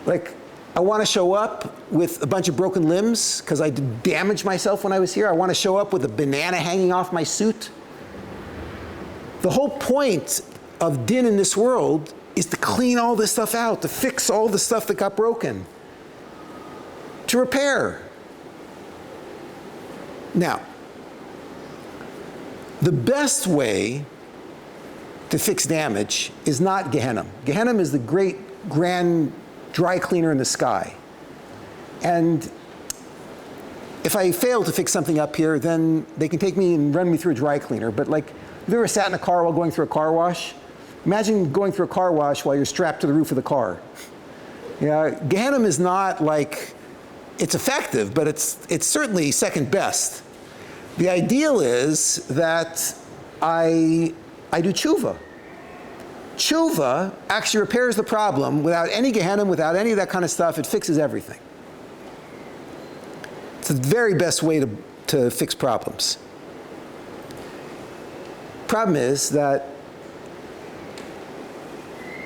Like, I want to show up with a bunch of broken limbs because I damaged myself when I was here. I want to show up with a banana hanging off my suit. The whole point of din in this world is to clean all this stuff out, to fix all the stuff that got broken, to repair. Now, the best way to fix damage is not Gehenna. Gehenna is the great, grand dry cleaner in the sky. And if I fail to fix something up here, then they can take me and run me through a dry cleaner. But like, have you ever sat in a car while going through a car wash? Imagine going through a car wash while you're strapped to the roof of the car. Gehenna is not like, it's effective, but it's certainly second best. The ideal is that I do teshuvah. Teshuvah actually repairs the problem without any Gehenna, without any of that kind of stuff. It fixes everything. It's the very best way to fix problems. Problem is that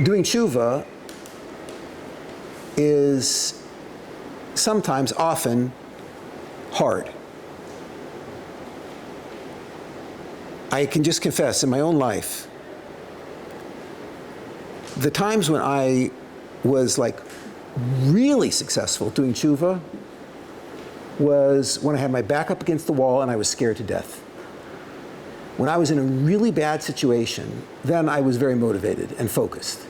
doing teshuvah is sometimes, often, hard. I can just confess, in my own life, the times when I was like really successful doing teshuvah was when I had my back up against the wall and I was scared to death. When I was in a really bad situation, then I was very motivated and focused.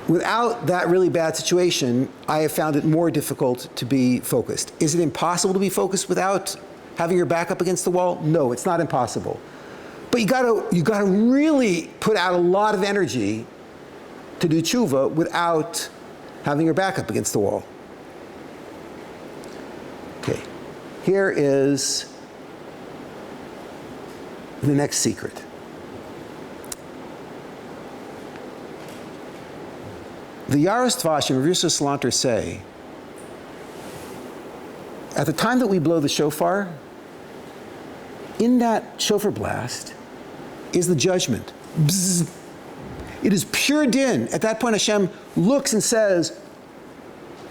Without that really bad situation, I have found it more difficult to be focused. Is it impossible to be focused without having your back up against the wall? No, it's not impossible. But you gotta really put out a lot of energy to do teshuvah without having your back up against the wall. Okay, here is the next secret. The Yaros Tvash and Rav Salanter say, at the time that we blow the shofar, in that shofar blast is the judgment. Bzz. It is pure din. At that point, Hashem looks and says,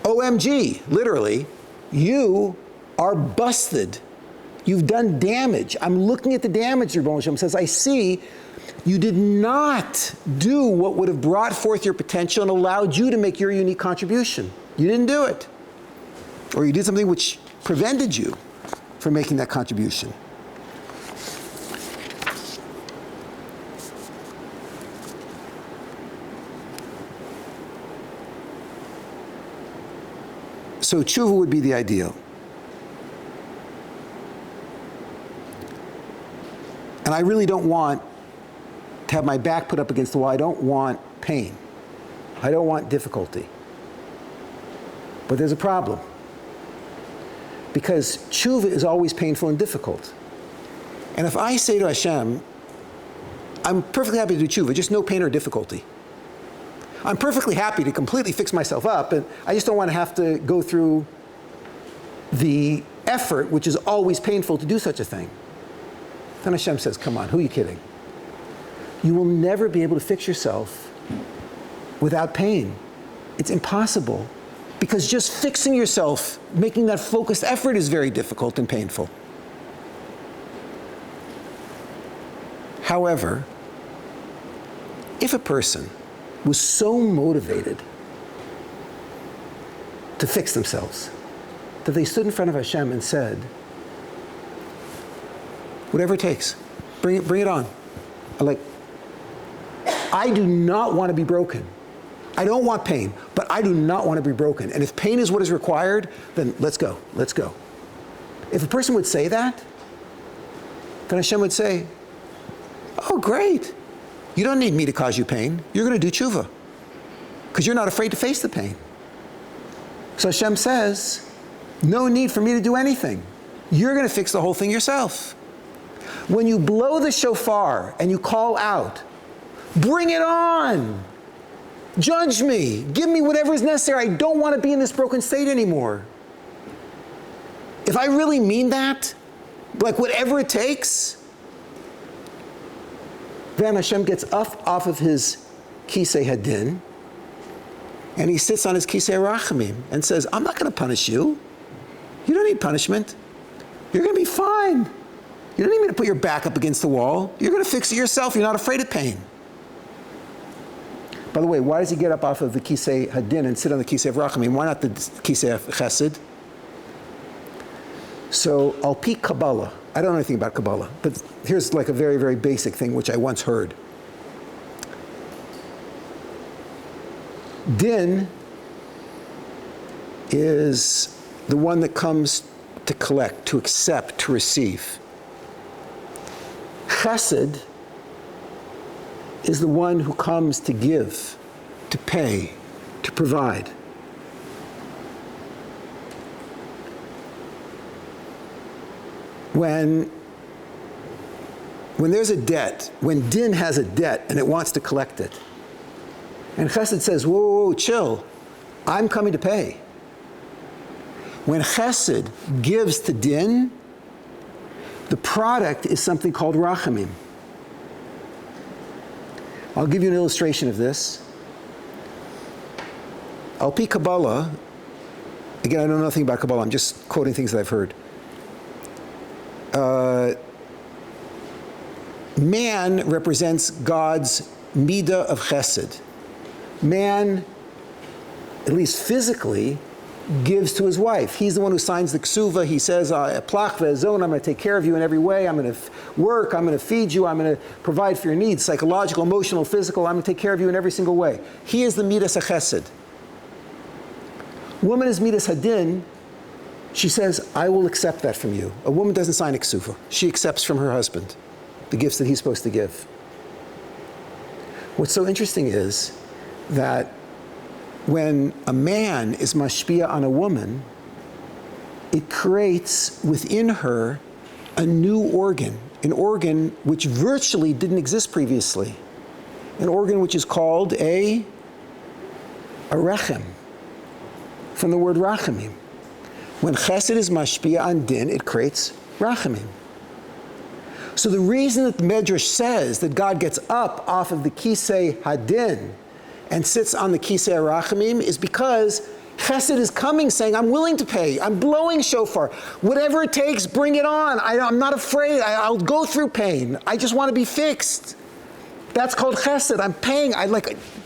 OMG, literally, you are busted. You've done damage. I'm looking at the damage, Ribbono Shel Olam says, I see you did not do what would have brought forth your potential and allowed you to make your unique contribution. You didn't do it. Or you did something which prevented you from making that contribution. So teshuvah would be the ideal. And I really don't want to have my back put up against the wall. I don't want pain. I don't want difficulty. But there's a problem. Because teshuvah is always painful and difficult. And if I say to Hashem, I'm perfectly happy to do teshuvah, just no pain or difficulty. I'm perfectly happy to completely fix myself up, and I just don't want to have to go through the effort, which is always painful, to do such a thing. Then Hashem says, come on, who are you kidding? You will never be able to fix yourself without pain. It's impossible. Because just fixing yourself, making that focused effort is very difficult and painful. However, if a person was so motivated to fix themselves that they stood in front of Hashem and said, whatever it takes, Bring it on. I do not want to be broken. I don't want pain, but I do not want to be broken. And if pain is what is required, then let's go. If a person would say that, then Hashem would say, oh, great. You don't need me to cause you pain. You're going to do teshuvah because you're not afraid to face the pain. So Hashem says, no need for me to do anything. You're going to fix the whole thing yourself. When you blow the shofar and you call out, bring it on. Judge me. Give me whatever is necessary. I don't want to be in this broken state anymore. If I really mean that, like whatever it takes, then Hashem gets up off of his kisei hadin, and he sits on his kisei rachamim and says, I'm not going to punish you. You don't need punishment. You're going to be fine. You don't need me to put your back up against the wall. You're going to fix it yourself. You're not afraid of pain. By the way, why does he get up off of the kisei hadin and sit on the kisei of rachamim? Why not the kisei of chesed? So, al pi Kabbalah, I don't know anything about Kabbalah, but here's like a very, very basic thing which I once heard. Din is the one that comes to collect, to accept, to receive. Chesed is the one who comes to give, to pay, to provide. When there's a debt, when din has a debt and it wants to collect it, and chesed says, whoa, chill, I'm coming to pay. When chesed gives to din, the product is something called rachamim. I'll give you an illustration of this. Al pi Kabbalah, again, I know nothing about Kabbalah, I'm just quoting things that I've heard. Man represents God's midah of chesed. Man, at least physically, gives to his wife. He's the one who signs the teshuvah. He says, plach ve'ezon, I'm going to take care of you in every way. I'm going to work. I'm going to feed you. I'm going to provide for your needs, psychological, emotional, physical. I'm going to take care of you in every single way. He is the midas chesed. Woman is midas hadin. She says, I will accept that from you. A woman doesn't sign a teshuvah. She accepts from her husband the gifts that he's supposed to give. What's so interesting is that when a man is mashpia on a woman, it creates within her a new organ, an organ which virtually didn't exist previously, an organ which is called a rechem, from the word rachamim. When chesed is mashpia on din, it creates rachamim. So the reason that the Midrash says that God gets up off of the kisei hadin and sits on the kisei rachamim is because chesed is coming saying, I'm willing to pay. I'm blowing shofar. Whatever it takes, bring it on. I'm not afraid. I'll go through pain. I just want to be fixed. That's called chesed. I'm paying.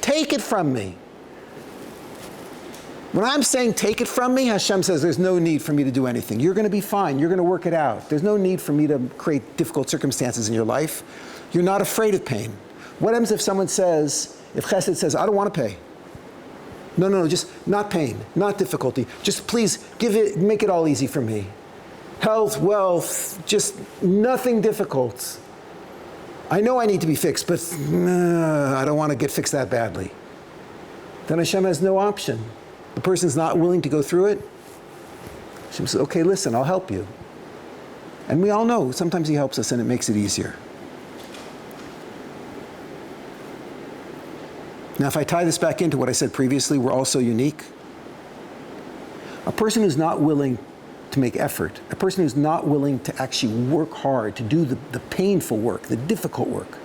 Take it from me. When I'm saying take it from me, Hashem says there's no need for me to do anything. You're going to be fine. You're going to work it out. There's no need for me to create difficult circumstances in your life. You're not afraid of pain. What happens if someone says, if chesed says, I don't want to pay. No, just not pain, not difficulty. Just please make it all easy for me. Health, wealth, just nothing difficult. I know I need to be fixed, but I don't want to get fixed that badly. Then Hashem has no option. The person's not willing to go through it. Hashem says, okay, listen, I'll help you. And we all know, sometimes he helps us and it makes it easier. Now, if I tie this back into what I said previously, we're all so unique. A person who's not willing to make effort, a person who's not willing to actually work hard, to do the painful work, the difficult work,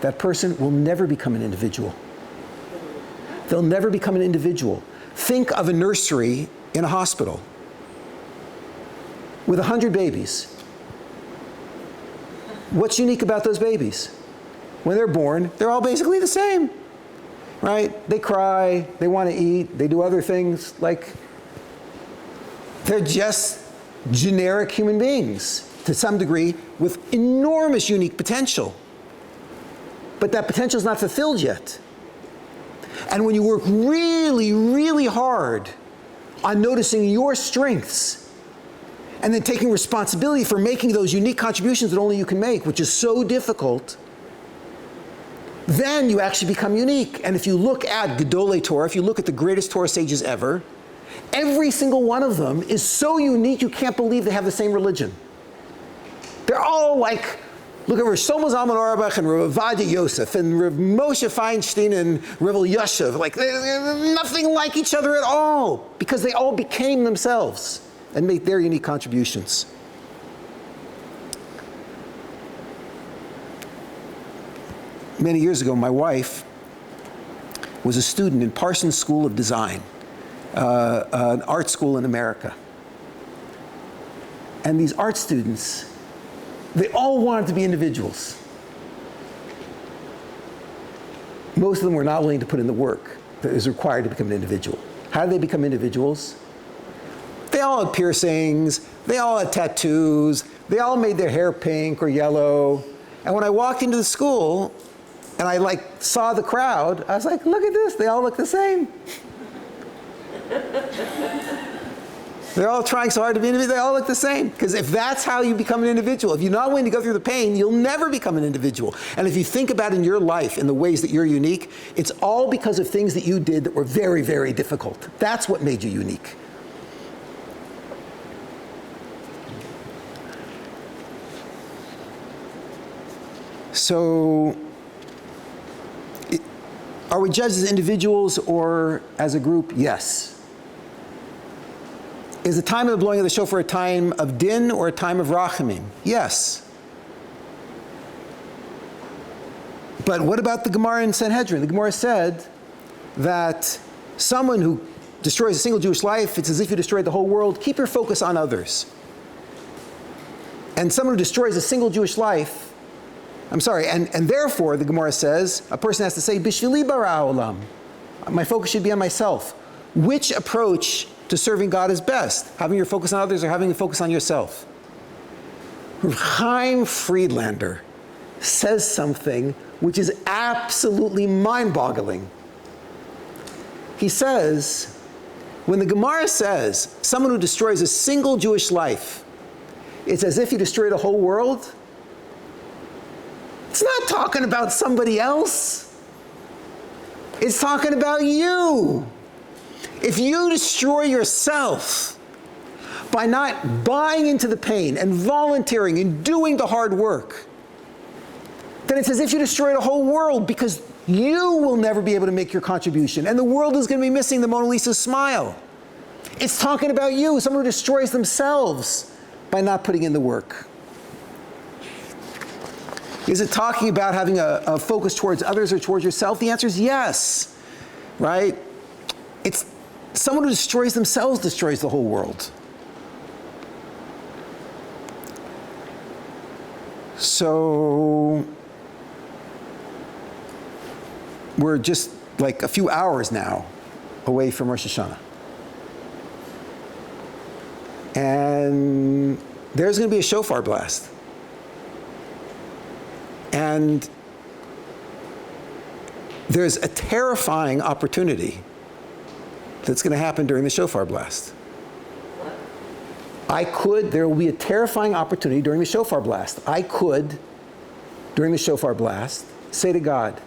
that person will never become an individual. They'll never become an individual. Think of a nursery in a hospital with 100 babies. What's unique about those babies? When they're born, they're all basically the same, right? They cry, they want to eat, they do other things, they're just generic human beings. To some degree, with enormous unique potential. But that potential is not fulfilled yet. And when you work really, really hard on noticing your strengths, and then taking responsibility for making those unique contributions that only you can make, which is so difficult, then you actually become unique. And if you look at Gedolei Torah, if you look at the greatest Torah sages ever, every single one of them is so unique you can't believe they have the same religion. They're all like, look at Rosh Shlomo Zalman Auerbach and Rav Ovadia Yosef and Rav Moshe Feinstein and Rav Elyashiv. Like, they're nothing like each other at all, because they all became themselves and made their unique contributions. Many years ago, my wife was a student in Parsons School of Design, an art school in America. And these art students, they all wanted to be individuals. Most of them were not willing to put in the work that is required to become an individual. How did they become individuals? They all had piercings, they all had tattoos, they all made their hair pink or yellow. And when I walked into the school and I saw the crowd, I was like, look at this, they all look the same. They're all trying so hard to be individual, they all look the same. Because if that's how you become an individual, if you're not willing to go through the pain, you'll never become an individual. And if you think about in your life in the ways that you're unique, it's all because of things that you did that were very, very difficult. That's what made you unique. So, are we judged as individuals or as a group? Yes. Is the time of the blowing of the shofar a time of din or a time of rachamim? Yes. But what about the Gemara in Sanhedrin? The Gemara said that someone who destroys a single Jewish life, it's as if you destroyed the whole world. Keep your focus on others. And someone who destroys a single Jewish life, and therefore, the Gemara says, a person has to say, Bishvili bara olam. My focus should be on myself. Which approach to serving God is best? Having your focus on others or having your focus on yourself? Chaim Friedlander says something which is absolutely mind-boggling. He says, when the Gemara says, someone who destroys a single Jewish life, it's as if he destroyed a whole world. It's not talking about somebody else. It's talking about you. If you destroy yourself by not buying into the pain and volunteering and doing the hard work, then it's as if you destroyed a whole world, because you will never be able to make your contribution and the world is going to be missing the Mona Lisa's smile. It's talking about you, someone who destroys themselves by not putting in the work. Is it talking about having a focus towards others or towards yourself? The answer is yes, right? It's someone who destroys themselves destroys the whole world. So we're just like a few hours now away from Rosh Hashanah. And there's going to be a shofar blast. And there's a terrifying opportunity that's going to happen during the shofar blast. There will be a terrifying opportunity during the shofar blast. I could, during the shofar blast, say to God,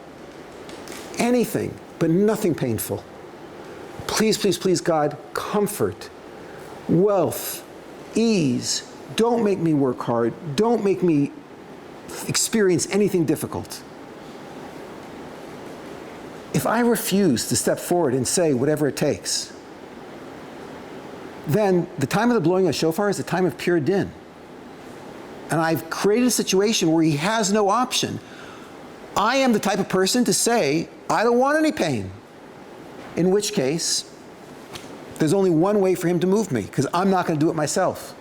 anything, but nothing painful. Please, please, please, God, comfort, wealth, ease. Don't make me work hard. Don't make me experience anything difficult. If I refuse to step forward and say whatever it takes, then the time of the blowing of shofar is the time of pure din. And I've created a situation where he has no option. I am the type of person to say, I don't want any pain. In which case, there's only one way for him to move me, because I'm not going to do it myself.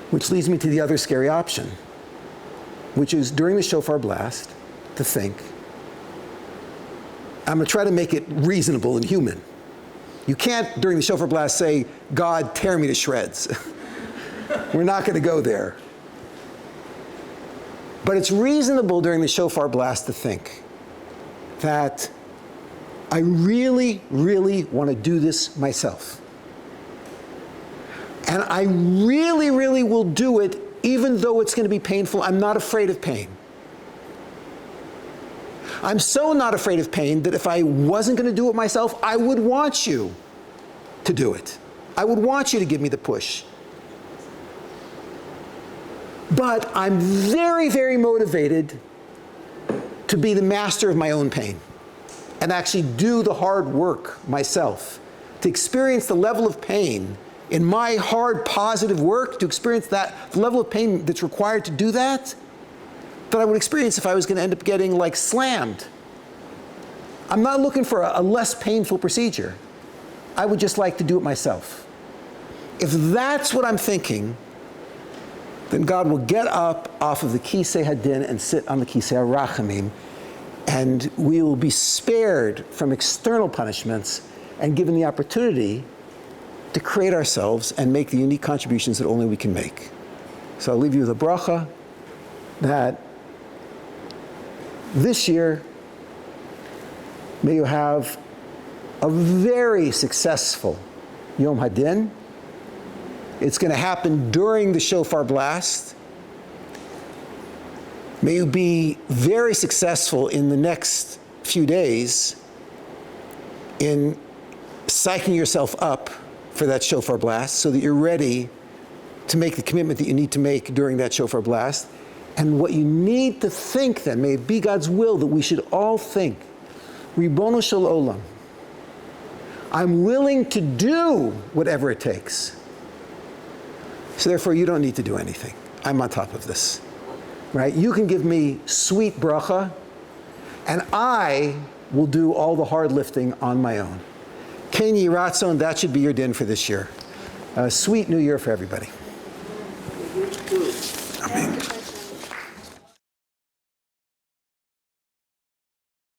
Which leads me to the other scary option, which is during the shofar blast to think, I'm going to try to make it reasonable and human. You can't, during the shofar blast, say, God, tear me to shreds. We're not going to go there. But it's reasonable during the shofar blast to think that I really, really want to do this myself. And I really, really will do it even though it's going to be painful. I'm not afraid of pain. I'm so not afraid of pain that if I wasn't going to do it myself, I would want you to do it. I would want you to give me the push. But I'm very, very motivated to be the master of my own pain and actually do the hard work myself, to experience the level of pain in my hard, positive work, to experience that level of pain that's required to do that I would experience if I was going to end up getting like slammed. I'm not looking for a less painful procedure. I would just like to do it myself. If that's what I'm thinking, then God will get up off of the kisei hadin and sit on the kisei rachamim, and we will be spared from external punishments and given the opportunity to create ourselves and make the unique contributions that only we can make. So I'll leave you with a bracha that this year, may you have a very successful Yom Hadin. It's going to happen during the shofar blast. May you be very successful in the next few days in psyching yourself up for that shofar blast so that you're ready to make the commitment that you need to make during that shofar blast. And what you need to think then, may it be God's will that we should all think, Ribono Shel Olam, I'm willing to do whatever it takes. So therefore you don't need to do anything. I'm on top of this, right? You can give me sweet bracha, and I will do all the hard lifting on my own. Ken Yiratzon, that should be your din for this year. Sweet New Year for everybody. Amen.